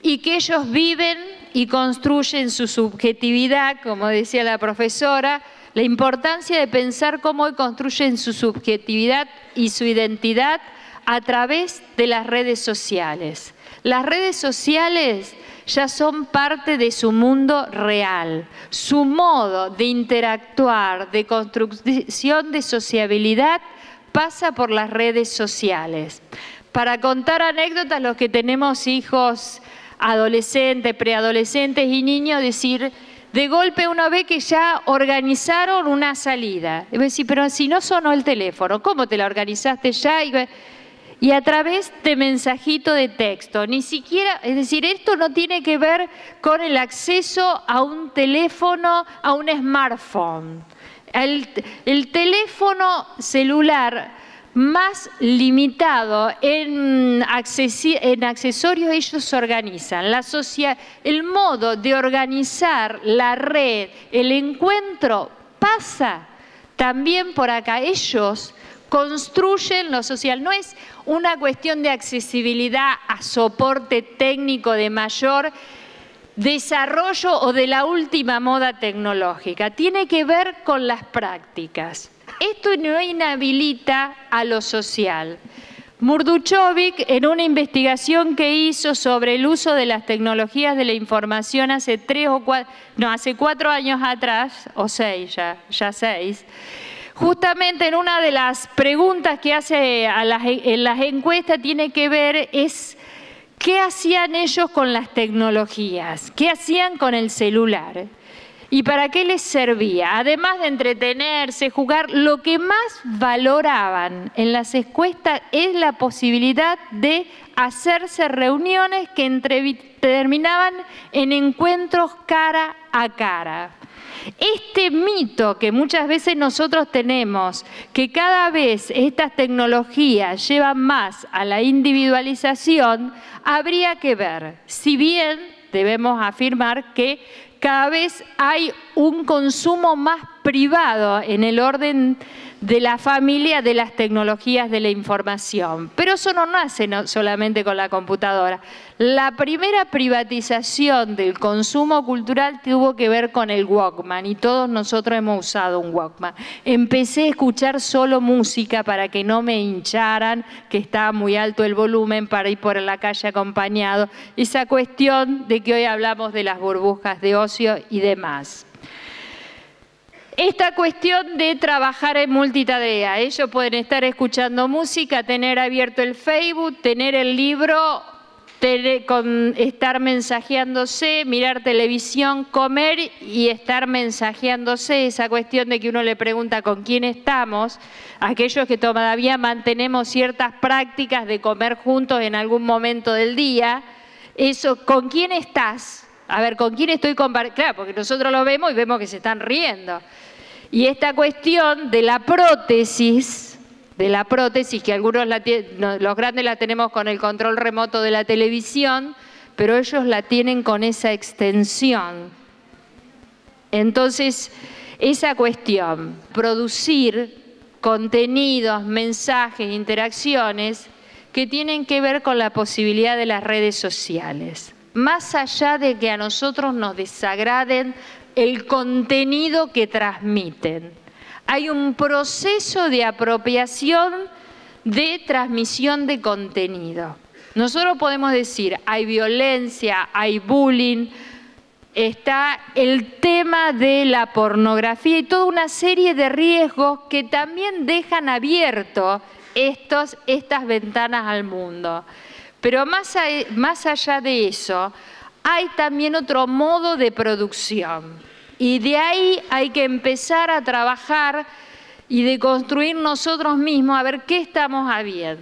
Y que ellos viven y construyen su subjetividad, como decía la profesora, la importancia de pensar cómo construyen su subjetividad y su identidad a través de las redes sociales. Las redes sociales ya son parte de su mundo real. Su modo de interactuar, de construcción de sociabilidad, pasa por las redes sociales. Para contar anécdotas, los que tenemos hijos adolescentes, preadolescentes y niños, decir, de golpe uno ve que ya organizaron una salida. Y decir, pero si no sonó el teléfono, ¿cómo te la organizaste ya? Y a través de mensajito de texto, ni siquiera, es decir, esto no tiene que ver con el acceso a un teléfono, a un smartphone. El teléfono celular más limitado en accesorios, ellos organizan. El modo de organizar la red, el encuentro, pasa también por acá. Ellos construyen lo social. No es una cuestión de accesibilidad a soporte técnico de mayor desarrollo o de la última moda tecnológica. Tiene que ver con las prácticas. Esto no inhabilita a lo social. Murduchovic, en una investigación que hizo sobre el uso de las tecnologías de la información hace 4 años atrás, o 6 ya 6, justamente en una de las preguntas que hace en las encuestas tiene que ver es qué hacían ellos con las tecnologías, qué hacían con el celular. ¿Y para qué les servía? Además de entretenerse, jugar, lo que más valoraban en las encuestas es la posibilidad de hacerse reuniones que terminaban en encuentros cara a cara. Este mito que muchas veces nosotros tenemos, que cada vez estas tecnologías llevan más a la individualización, habría que ver. Si bien debemos afirmar que cada vez hay un consumo más privado en el orden de la familia de las tecnologías de la información. Pero eso no nace solamente con la computadora. La primera privatización del consumo cultural tuvo que ver con el Walkman y todos nosotros hemos usado un Walkman. Empecé a escuchar solo música para que no me hincharan, que estaba muy alto el volumen para ir por la calle acompañado. Esa cuestión de que hoy hablamos de las burbujas de ocio y demás. Esta cuestión de trabajar en multitarea, ellos pueden estar escuchando música, tener abierto el Facebook, tener el libro, estar mensajeándose, mirar televisión, comer y estar mensajeándose. Esa cuestión de que uno le pregunta con quién estamos, aquellos que todavía mantenemos ciertas prácticas de comer juntos en algún momento del día, eso, ¿con quién estás? A ver, ¿con quién estoy compartiendo? Claro, porque nosotros lo vemos y vemos que se están riendo. Y esta cuestión de la prótesis, que algunos los grandes la tenemos con el control remoto de la televisión, pero ellos la tienen con esa extensión. Entonces, esa cuestión, producir contenidos, mensajes, interacciones que tienen que ver con la posibilidad de las redes sociales. Más allá de que a nosotros nos desagraden el contenido que transmiten. Hay un proceso de apropiación de transmisión de contenido. Nosotros podemos decir, hay violencia, hay bullying, está el tema de la pornografía y toda una serie de riesgos que también dejan abierto estas ventanas al mundo. Pero más allá de eso, hay también otro modo de producción. Y de ahí hay que empezar a trabajar y de construir nosotros mismos a ver qué estamos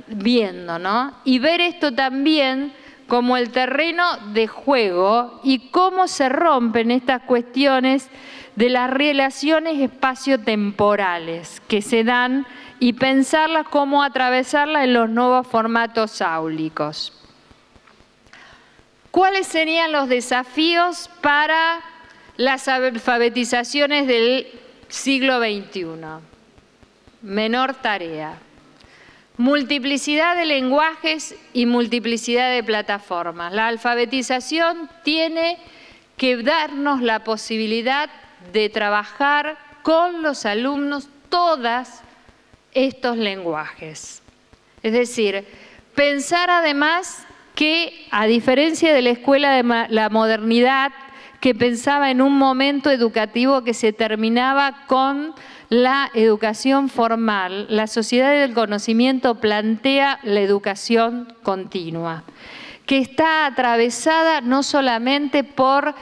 viendo, ¿no? Y ver esto también como el terreno de juego y cómo se rompen estas cuestiones de las relaciones espaciotemporales que se dan y pensarlas, cómo atravesarlas en los nuevos formatos áulicos. ¿Cuáles serían los desafíos para las alfabetizaciones del siglo XXI? Menor tarea. Multiplicidad de lenguajes y multiplicidad de plataformas. La alfabetización tiene que darnos la posibilidad de trabajar con los alumnos todos estos lenguajes. Es decir, pensar además que, a diferencia de la escuela de la modernidad, que pensaba en un momento educativo que se terminaba con la educación formal, la sociedad del conocimiento plantea la educación continua, que está atravesada no solamente por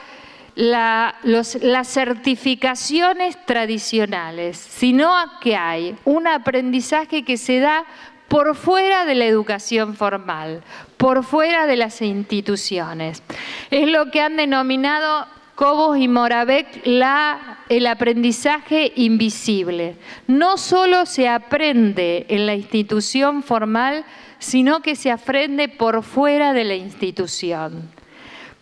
las certificaciones tradicionales, sino que hay un aprendizaje que se da por fuera de la educación formal, por fuera de las instituciones. Es lo que han denominado Cobos y Moravec el aprendizaje invisible. No solo se aprende en la institución formal, sino que se aprende por fuera de la institución.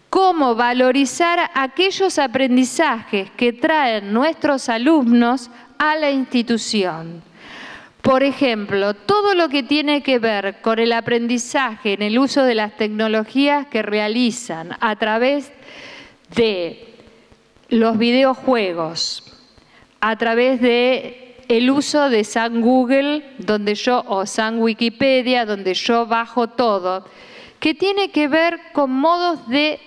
Cómo valorizar aquellos aprendizajes que traen nuestros alumnos a la institución. Por ejemplo, todo lo que tiene que ver con el aprendizaje en el uso de las tecnologías que realizan a través de los videojuegos, a través de el uso de San Google, o San Wikipedia, donde yo bajo todo, que tiene que ver con modos de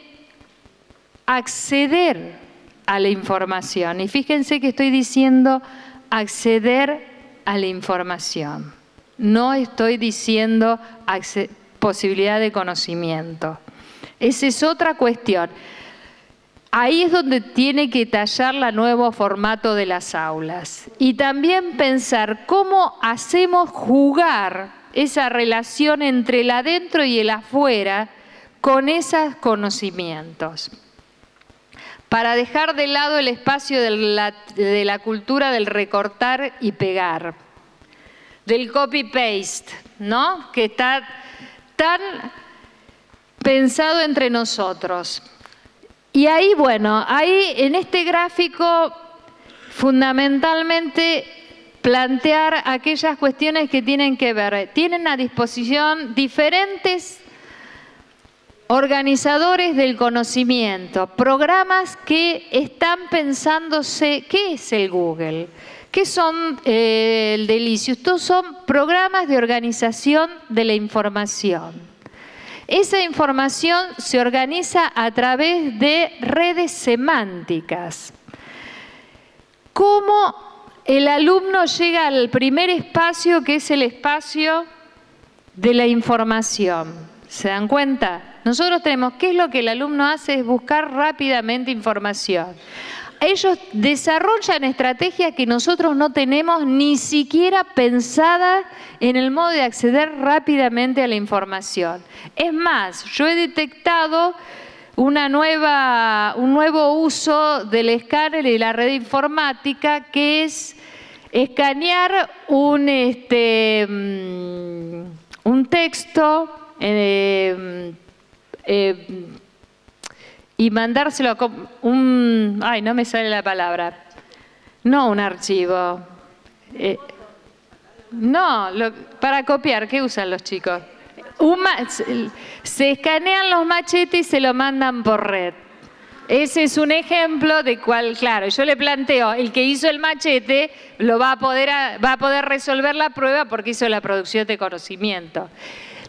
acceder a la información. Y fíjense que estoy diciendo acceder a la información. No estoy diciendo posibilidad de conocimiento. Esa es otra cuestión. Ahí es donde tiene que tallar el nuevo formato de las aulas. Y también pensar cómo hacemos jugar esa relación entre el adentro y el afuera con esos conocimientos. Para dejar de lado el espacio de la cultura del recortar y pegar, del copy-paste, ¿no? Que está tan pensado entre nosotros. Y ahí, bueno, ahí en este gráfico fundamentalmente plantear aquellas cuestiones que tienen que ver, tienen a disposición diferentes organizadores del conocimiento, programas que están pensándose, ¿qué es el Google? ¿Qué son el Delicious? Estos son programas de organización de la información. Esa información se organiza a través de redes semánticas. ¿Cómo el alumno llega al primer espacio, que es el espacio de la información? ¿Se dan cuenta? Nosotros tenemos, ¿qué es lo que el alumno hace? Es buscar rápidamente información. Ellos desarrollan estrategias que nosotros no tenemos ni siquiera pensadas en el modo de acceder rápidamente a la información. Es más, yo he detectado un nuevo uso del escáner y la red informática, que es escanear un texto y mandárselo a ay, no me sale la palabra. No un archivo. No, para copiar, ¿qué usan los chicos? Se escanean los machetes y se lo mandan por red. Ese es un ejemplo de cual, claro, yo le planteo, el que hizo el machete va a poder resolver la prueba porque hizo la producción de conocimiento.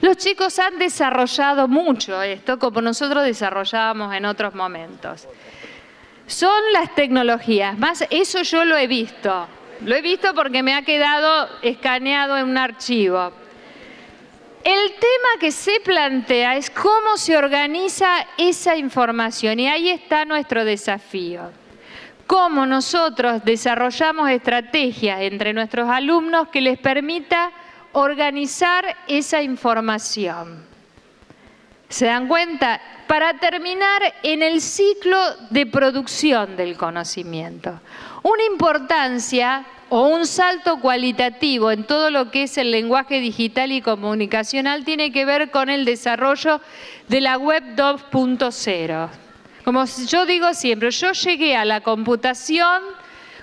Los chicos han desarrollado mucho esto, como nosotros desarrollábamos en otros momentos. Son las tecnologías, más eso yo lo he visto porque me ha quedado escaneado en un archivo. El tema que se plantea es cómo se organiza esa información y ahí está nuestro desafío. Cómo nosotros desarrollamos estrategias entre nuestros alumnos que les permita organizar esa información. ¿Se dan cuenta? Para terminar en el ciclo de producción del conocimiento. Una importancia o un salto cualitativo en todo lo que es el lenguaje digital y comunicacional tiene que ver con el desarrollo de la web 2.0. Como yo digo siempre, yo llegué a la computación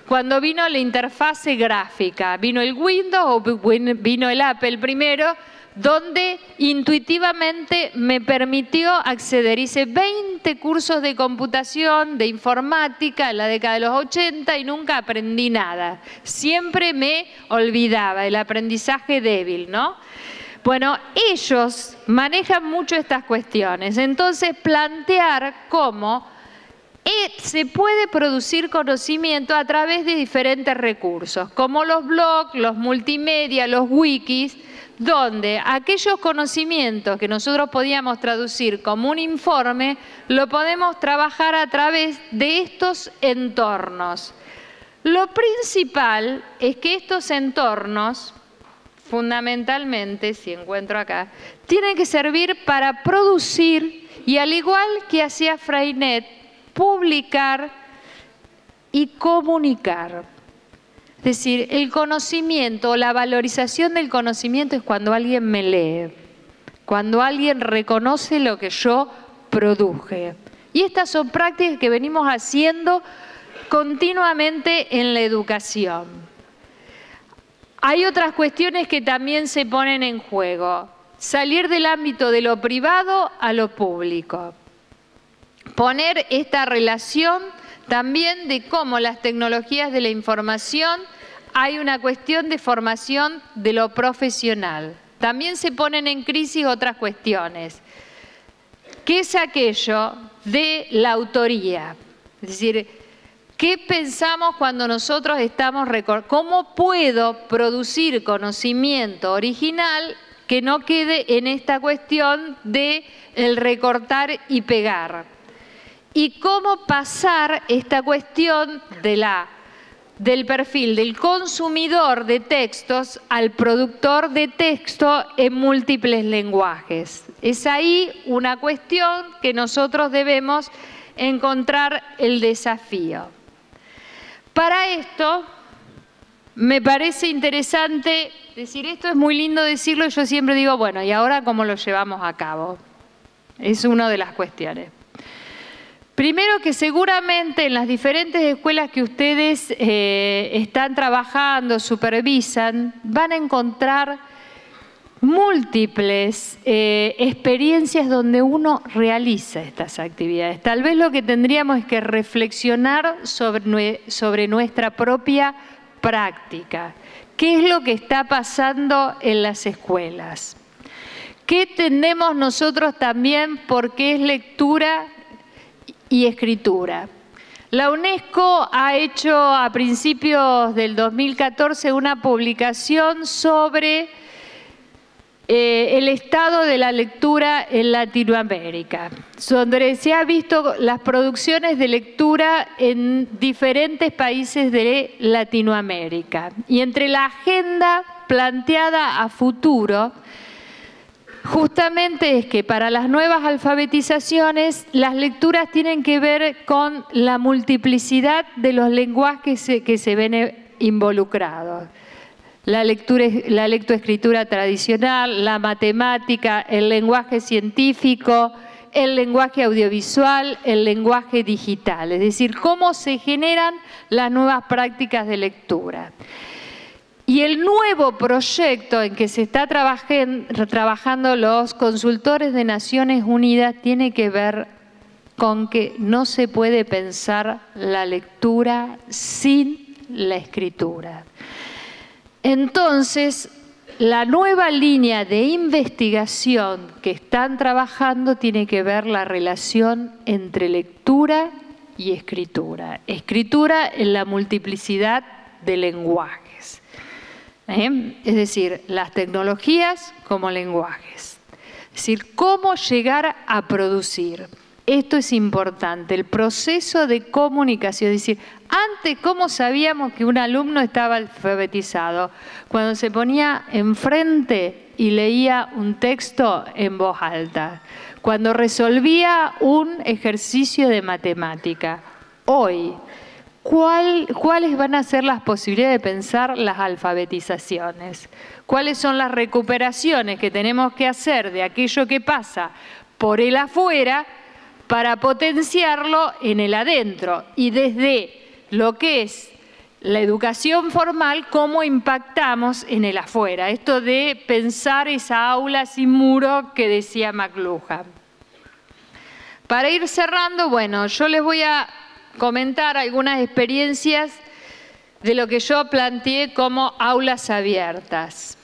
cuando vino la interfase gráfica, vino el Windows o vino el Apple primero, donde intuitivamente me permitió acceder. Hice 20 cursos de computación, de informática en la década de los 80 y nunca aprendí nada. Siempre me olvidaba, el aprendizaje débil, ¿no? Bueno, ellos manejan mucho estas cuestiones. Entonces, plantear cómo se puede producir conocimiento a través de diferentes recursos, como los blogs, los multimedia, los wikis, donde aquellos conocimientos que nosotros podíamos traducir como un informe, lo podemos trabajar a través de estos entornos. Lo principal es que estos entornos, fundamentalmente, si encuentro acá, tienen que servir para producir y, al igual que hacía Freinet, publicar y comunicar. Es decir, el conocimiento, la valorización del conocimiento es cuando alguien me lee, cuando alguien reconoce lo que yo produje. Y estas son prácticas que venimos haciendo continuamente en la educación. Hay otras cuestiones que también se ponen en juego. Salir del ámbito de lo privado a lo público. Poner esta relación también de cómo las tecnologías de la información, hay una cuestión de formación de lo profesional. También se ponen en crisis otras cuestiones. ¿Qué es aquello de la autoría? Es decir, ¿qué pensamos cuando nosotros estamos recordando? ¿Cómo puedo producir conocimiento original que no quede en esta cuestión de el recortar y pegar? Y cómo pasar esta cuestión del perfil del consumidor de textos al productor de texto en múltiples lenguajes. Es ahí una cuestión que nosotros debemos encontrar el desafío. Para esto, me parece interesante decir, esto es muy lindo decirlo, y yo siempre digo, bueno, ¿y ahora cómo lo llevamos a cabo? Es una de las cuestiones. Primero, que seguramente en las diferentes escuelas que ustedes están trabajando, supervisan, van a encontrar múltiples experiencias donde uno realiza estas actividades. Tal vez lo que tendríamos es que reflexionar sobre nuestra propia práctica. ¿Qué es lo que está pasando en las escuelas? ¿Qué entendemos nosotros también por qué es lectura y escritura? La UNESCO ha hecho a principios del 2014 una publicación sobre el estado de la lectura en Latinoamérica, donde se ha visto las producciones de lectura en diferentes países de Latinoamérica. Y entre la agenda planteada a futuro, justamente es que para las nuevas alfabetizaciones las lecturas tienen que ver con la multiplicidad de los lenguajes que se ven involucrados. La lectoescritura tradicional, la matemática, el lenguaje científico, el lenguaje audiovisual, el lenguaje digital. Es decir, cómo se generan las nuevas prácticas de lectura. Y el nuevo proyecto en que se está trabajando los consultores de Naciones Unidas tiene que ver con que no se puede pensar la lectura sin la escritura. Entonces, la nueva línea de investigación que están trabajando tiene que ver la relación entre lectura y escritura. Escritura en la multiplicidad de lenguajes. Es decir, las tecnologías como lenguajes. Es decir, cómo llegar a producir. Esto es importante, el proceso de comunicación. Es decir, antes, ¿cómo sabíamos que un alumno estaba alfabetizado? Cuando se ponía enfrente y leía un texto en voz alta. Cuando resolvía un ejercicio de matemática. Hoy, ¿cuáles van a ser las posibilidades de pensar las alfabetizaciones? ¿Cuáles son las recuperaciones que tenemos que hacer de aquello que pasa por el afuera para potenciarlo en el adentro? Y desde lo que es la educación formal, ¿cómo impactamos en el afuera? Esto de pensar esa aula sin muro que decía McLuhan. Para ir cerrando, bueno, yo les voy a comentar algunas experiencias de lo que yo planteé como aulas abiertas.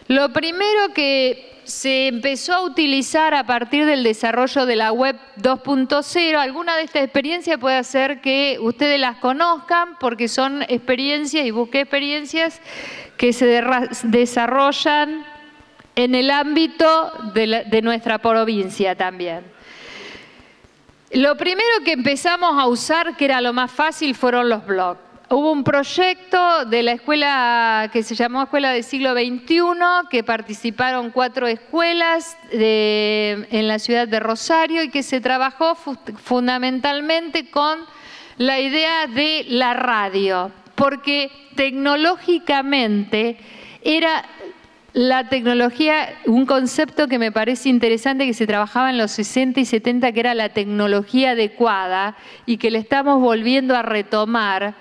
Lo primero que se empezó a utilizar a partir del desarrollo de la web 2.0, alguna de estas experiencias puede hacer que ustedes las conozcan porque son experiencias, y busqué experiencias que se desarrollan en el ámbito de nuestra provincia también. Lo primero que empezamos a usar, que era lo más fácil, fueron los blogs. Hubo un proyecto de la escuela que se llamó Escuela del Siglo XXI, que participaron 4 escuelas en la ciudad de Rosario y que se trabajó fundamentalmente con la idea de la radio, porque tecnológicamente era la tecnología, un concepto que me parece interesante que se trabajaba en los 60 y 70, que era la tecnología adecuada y que le estamos volviendo a retomar.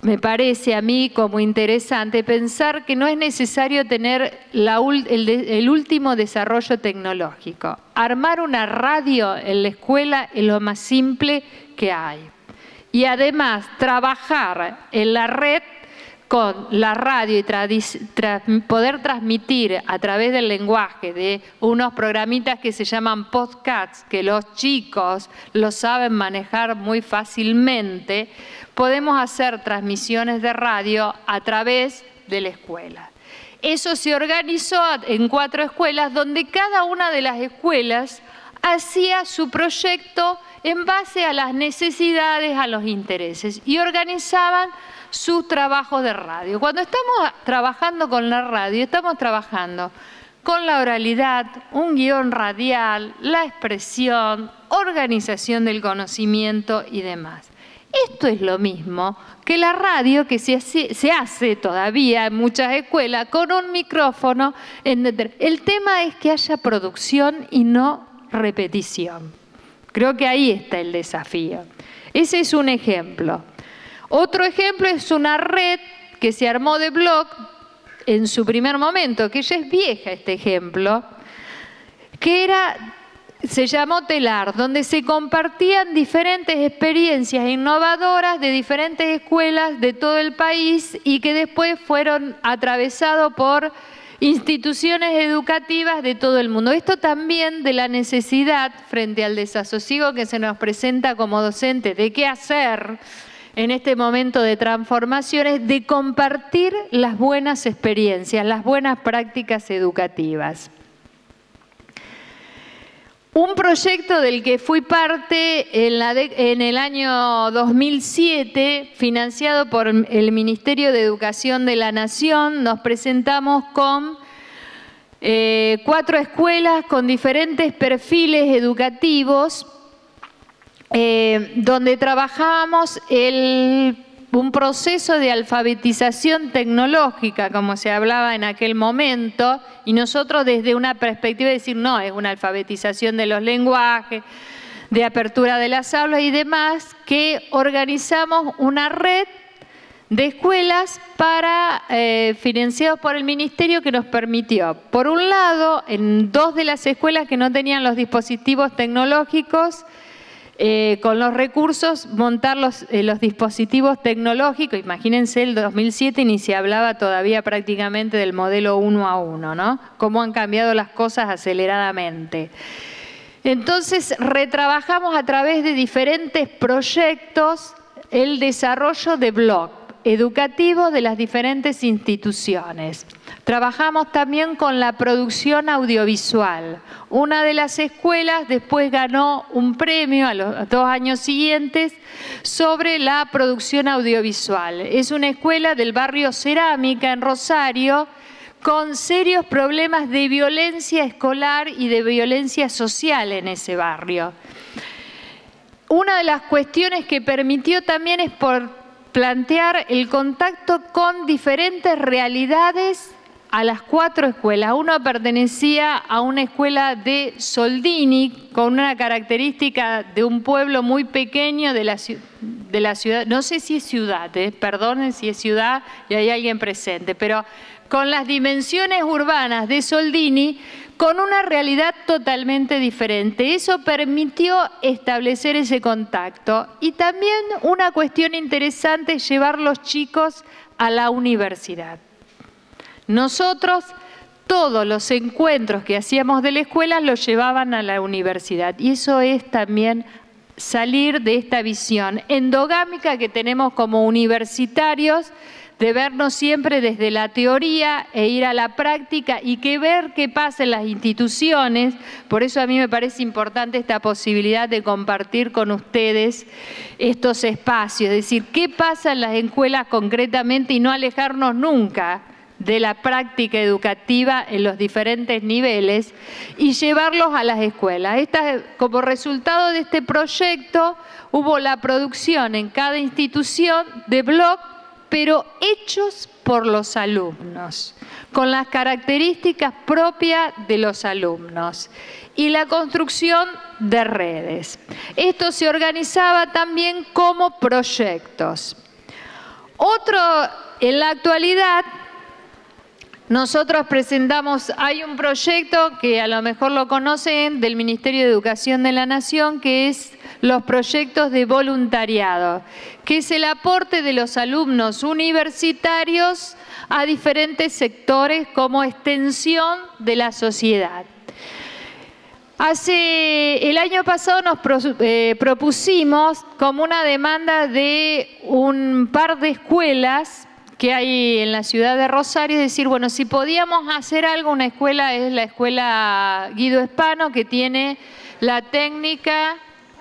Me parece a mí como interesante pensar que no es necesario tener el último desarrollo tecnológico. Armar una radio en la escuela es lo más simple que hay. Y además trabajar en la red con la radio y poder transmitir a través del lenguaje de unos programitas que se llaman podcasts, que los chicos lo saben manejar muy fácilmente, podemos hacer transmisiones de radio a través de la escuela. Eso se organizó en 4 escuelas, donde cada una de las escuelas hacía su proyecto en base a las necesidades, a los intereses, y organizaban sus trabajos de radio. Cuando estamos trabajando con la radio, estamos trabajando con la oralidad, un guión radial, la expresión, organización del conocimiento y demás. Esto es lo mismo que la radio que se hace todavía en muchas escuelas con un micrófono. El tema es que haya producción y no repetición. Creo que ahí está el desafío. Ese es un ejemplo. Otro ejemplo es una red que se armó de blog en su primer momento, que ya es vieja este ejemplo, que se llamó Telar, donde se compartían diferentes experiencias innovadoras de diferentes escuelas de todo el país y que después fueron atravesados por instituciones educativas de todo el mundo. Esto también de la necesidad frente al desasosiego que se nos presenta como docentes de qué hacer en este momento de transformaciones, de compartir las buenas experiencias, las buenas prácticas educativas. Un proyecto del que fui parte en el año 2007, financiado por el Ministerio de Educación de la Nación, nos presentamos con 4 escuelas con diferentes perfiles educativos, donde trabajábamos un proceso de alfabetización tecnológica, como se hablaba en aquel momento, y nosotros desde una perspectiva de decir, no, es una alfabetización de los lenguajes, de apertura de las aulas y demás, que organizamos una red de escuelas financiados por el Ministerio que nos permitió, por un lado, en 2 de las escuelas que no tenían los dispositivos tecnológicos, con los recursos, montar los dispositivos tecnológicos. Imagínense, el 2007 ni se hablaba todavía prácticamente del modelo 1 a 1, ¿no? Cómo han cambiado las cosas aceleradamente. Entonces, retrabajamos a través de diferentes proyectos el desarrollo de blogs educativos de las diferentes instituciones. Trabajamos también con la producción audiovisual. Una de las escuelas después ganó un premio a los 2 años siguientes sobre la producción audiovisual. Es una escuela del barrio Cerámica en Rosario, con serios problemas de violencia escolar y de violencia social en ese barrio. Una de las cuestiones que permitió también es por plantear el contacto con diferentes realidades a las 4 escuelas. Uno pertenecía a una escuela de Soldini, con una característica de un pueblo muy pequeño de la ciudad, no sé si es ciudad, perdonen si es ciudad y hay alguien presente, pero con las dimensiones urbanas de Soldini, con una realidad totalmente diferente. Eso permitió establecer ese contacto. Y también una cuestión interesante es llevar los chicos a la universidad. Nosotros, todos los encuentros que hacíamos de la escuela los llevaban a la universidad. Y eso es también salir de esta visión endogámica que tenemos como universitarios, de vernos siempre desde la teoría e ir a la práctica y que ver qué pasa en las instituciones. Por eso a mí me parece importante esta posibilidad de compartir con ustedes estos espacios, es decir, qué pasa en las escuelas concretamente y no alejarnos nunca de la práctica educativa en los diferentes niveles y llevarlos a las escuelas. Como resultado de este proyecto hubo la producción en cada institución de blogs, pero hechos por los alumnos, con las características propias de los alumnos, y la construcción de redes. Esto se organizaba también como proyectos. En la actualidad, nosotros presentamos, hay un proyecto que a lo mejor lo conocen del Ministerio de Educación de la Nación, que es los proyectos de voluntariado, que es el aporte de los alumnos universitarios a diferentes sectores como extensión de la sociedad. El año pasado nos propusimos como una demanda de un par de escuelas que hay en la ciudad de Rosario, es decir, bueno, si podíamos hacer algo, una escuela es la escuela Guido Hispano, que tiene la técnica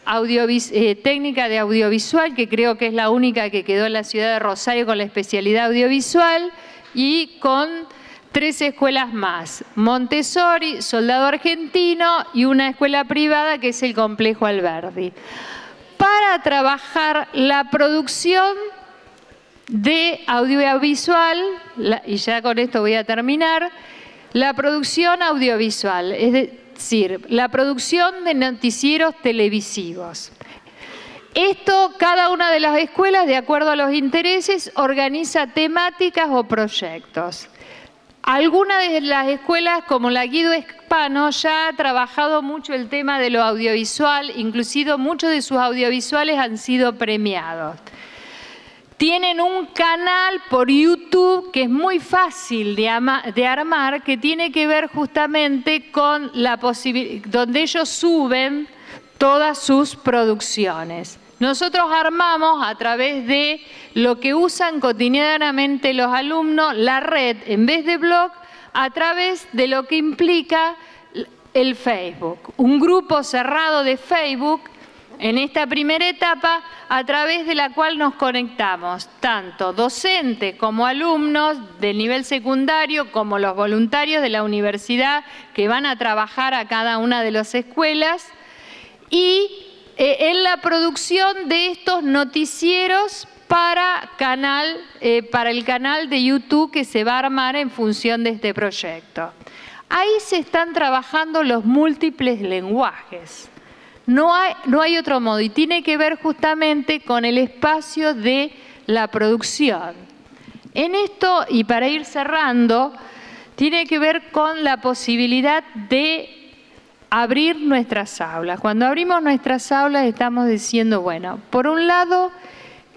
de audiovisual, que creo que es la única que quedó en la ciudad de Rosario con la especialidad audiovisual, y con 3 escuelas más, Montessori, Soldado Argentino y una escuela privada que es el Complejo Alberdi, para trabajar la producción de audiovisual, y ya con esto voy a terminar, la producción audiovisual, es decir, la producción de noticieros televisivos. Esto, cada una de las escuelas, de acuerdo a los intereses, organiza temáticas o proyectos. Algunas de las escuelas, como la Guido Hispano, ya ha trabajado mucho el tema de lo audiovisual, inclusive muchos de sus audiovisuales han sido premiados. Tienen un canal por YouTube que es muy fácil de armar, que tiene que ver justamente con la posibilidad, donde ellos suben todas sus producciones. Nosotros armamos a través de lo que usan cotidianamente los alumnos, la red, en vez de blog, a través de lo que implica el Facebook. Un grupo cerrado de Facebook, en esta primera etapa, a través de la cual nos conectamos, tanto docentes como alumnos del nivel secundario, como los voluntarios de la universidad que van a trabajar a cada una de las escuelas, y en la producción de estos noticieros para el canal de YouTube que se va a armar en función de este proyecto. Ahí se están trabajando los múltiples lenguajes. No hay otro modo, y tiene que ver justamente con el espacio de la producción. En esto, y para ir cerrando, tiene que ver con la posibilidad de abrir nuestras aulas. Cuando abrimos nuestras aulas estamos diciendo, bueno, por un lado,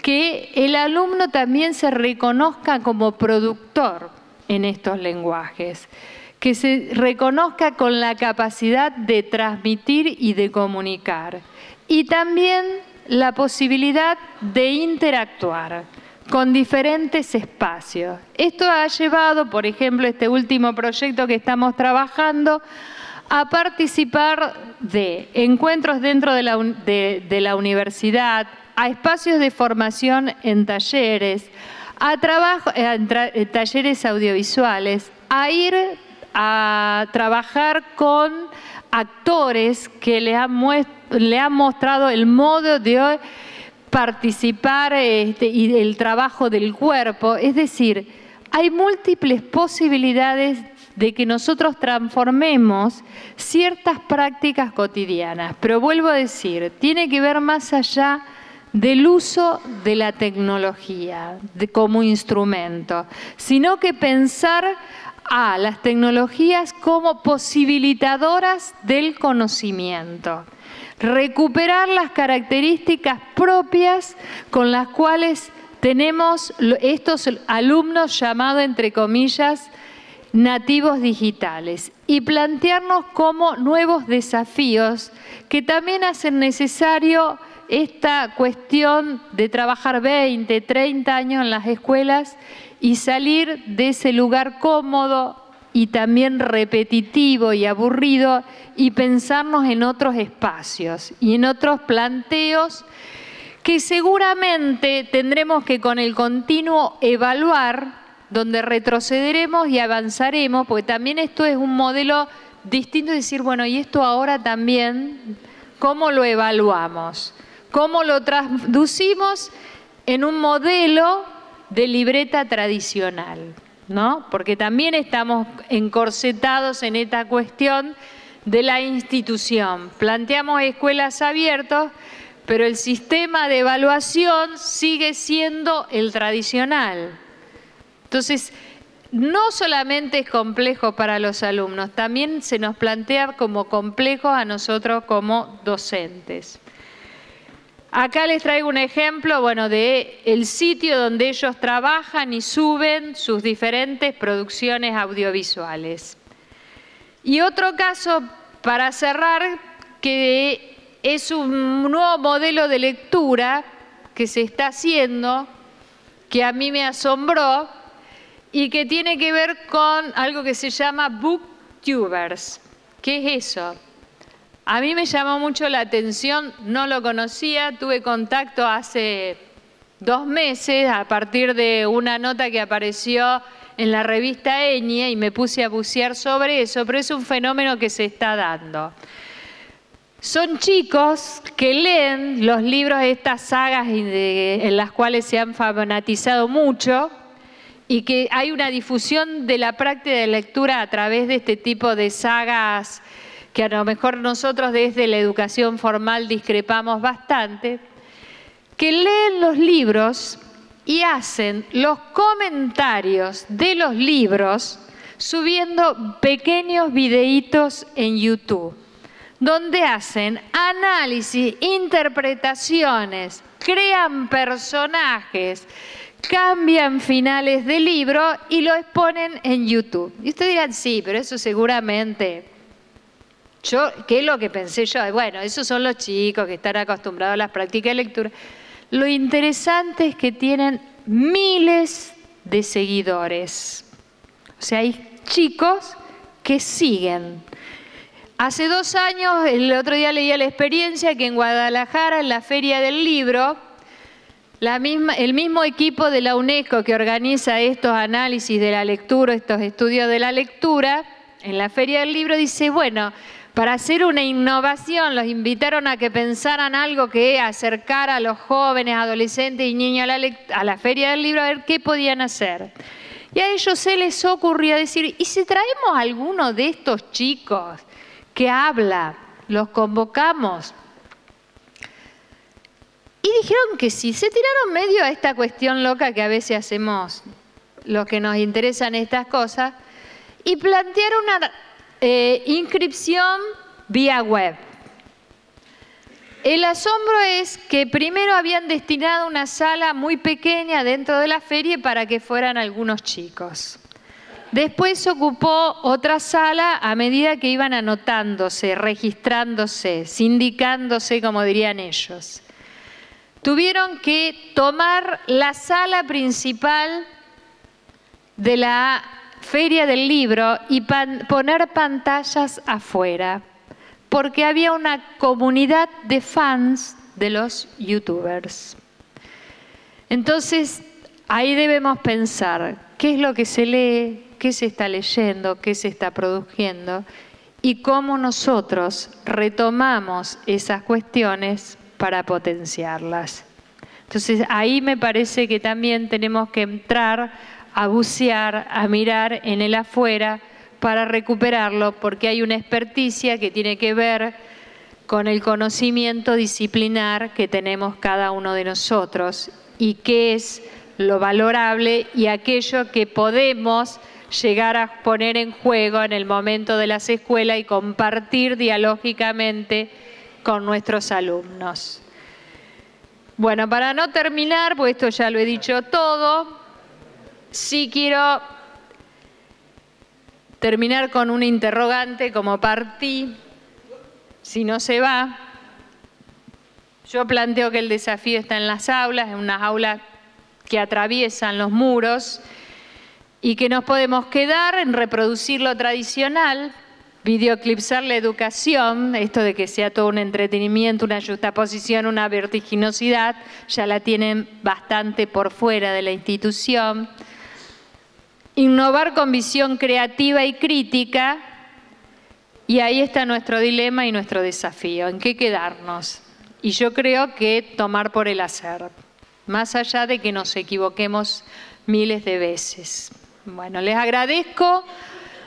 que el alumno también se reconozca como productor en estos lenguajes, que se reconozca con la capacidad de transmitir y de comunicar, y también la posibilidad de interactuar con diferentes espacios. Esto ha llevado, por ejemplo, este último proyecto que estamos trabajando, a participar de encuentros dentro de la universidad, a espacios de formación en talleres, a talleres audiovisuales, a ir a trabajar con actores que le han mostrado el modo de participar y el trabajo del cuerpo. Es decir, hay múltiples posibilidades de que nosotros transformemos ciertas prácticas cotidianas. Pero vuelvo a decir, tiene que ver más allá del uso de la tecnología como instrumento, sino que pensar a las tecnologías como posibilitadoras del conocimiento. Recuperar las características propias con las cuales tenemos estos alumnos llamados, entre comillas, nativos digitales, y plantearnos como nuevos desafíos que también hacen necesario esta cuestión de trabajar 20, 30 años en las escuelas y salir de ese lugar cómodo y también repetitivo y aburrido y pensarnos en otros espacios y en otros planteos que seguramente tendremos que con el continuo evaluar, donde retrocederemos y avanzaremos, porque también esto es un modelo distinto de decir, bueno, y esto ahora también, ¿cómo lo evaluamos? ¿Cómo lo traducimos en un modelo de libreta tradicional? ¿No? Porque también estamos encorsetados en esta cuestión de la institución. Planteamos escuelas abiertas, pero el sistema de evaluación sigue siendo el tradicional. Entonces, no solamente es complejo para los alumnos, también se nos plantea como complejo a nosotros como docentes. Acá les traigo un ejemplo, bueno, de el sitio donde ellos trabajan y suben sus diferentes producciones audiovisuales. Y otro caso, para cerrar, que es un nuevo modelo de lectura que se está haciendo, que a mí me asombró, y que tiene que ver con algo que se llama booktubers. ¿Qué es eso? A mí me llamó mucho la atención, no lo conocía, tuve contacto hace 2 meses a partir de una nota que apareció en la revista Enie y me puse a bucear sobre eso, pero es un fenómeno que se está dando. Son chicos que leen los libros de estas sagas en las cuales se han fanatizado mucho y que hay una difusión de la práctica de lectura a través de este tipo de sagas que a lo mejor nosotros desde la educación formal discrepamos bastante, que leen los libros y hacen los comentarios de los libros subiendo pequeños videitos en YouTube, donde hacen análisis, interpretaciones, crean personajes, cambian finales de libro y lo exponen en YouTube. Y ustedes dirán, sí, pero eso seguramente... ¿Qué es lo que pensé yo? Bueno, esos son los chicos que están acostumbrados a las prácticas de lectura. Lo interesante es que tienen miles de seguidores. O sea, hay chicos que siguen. Hace 2 años, el otro día leía la experiencia que en Guadalajara, en la Feria del Libro, el mismo equipo de la UNESCO que organiza estos análisis de la lectura, estos estudios de la lectura, en la Feria del Libro dice, bueno, para hacer una innovación los invitaron a que pensaran algo que acercara a los jóvenes, adolescentes y niños a la Feria del Libro a ver qué podían hacer. Y a ellos se les ocurrió decir, ¿y si traemos a alguno de estos chicos que habla, los convocamos? Y dijeron que sí, se tiraron medio a esta cuestión loca que a veces hacemos los que nos interesan estas cosas y plantearon una inscripción vía web. El asombro es que primero habían destinado una sala muy pequeña dentro de la feria para que fueran algunos chicos. Después ocupó otra sala a medida que iban anotándose, registrándose, sindicándose, como dirían ellos. Tuvieron que tomar la sala principal de la Feria del Libro y poner pantallas afuera, porque había una comunidad de fans de los youtubers. Entonces, ahí debemos pensar qué es lo que se lee, qué se está leyendo, qué se está produciendo y cómo nosotros retomamos esas cuestiones para potenciarlas. Entonces, ahí me parece que también tenemos que entrar a bucear, a mirar en el afuera para recuperarlo, porque hay una experticia que tiene que ver con el conocimiento disciplinar que tenemos cada uno de nosotros y qué es lo valorable y aquello que podemos llegar a poner en juego en el momento de las escuelas y compartir dialógicamente con nuestros alumnos. Bueno, para no terminar, pues esto ya lo he dicho todo, sí quiero terminar con una interrogante como partí, si no se va. Yo planteo que el desafío está en las aulas, en unas aulas que atraviesan los muros y que nos podemos quedar en reproducir lo tradicional, videoclipsar la educación, esto de que sea todo un entretenimiento, una justaposición, una vertiginosidad, ya la tienen bastante por fuera de la institución. Innovar con visión creativa y crítica, y ahí está nuestro dilema y nuestro desafío, ¿en qué quedarnos? Y yo creo que tomar por el hacer, más allá de que nos equivoquemos miles de veces. Bueno, les agradezco.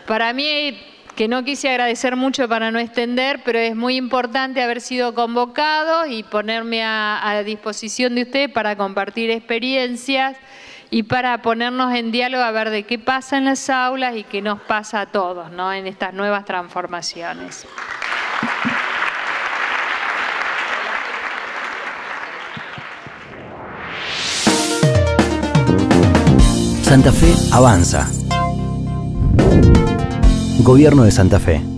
Para mí, que no quise agradecer mucho para no extender, pero es muy importante haber sido convocado y ponerme a disposición de ustedes para compartir experiencias y para ponernos en diálogo a ver de qué pasa en las aulas y qué nos pasa a todos, ¿no?, en estas nuevas transformaciones. Santa Fe avanza. Gobierno de Santa Fe.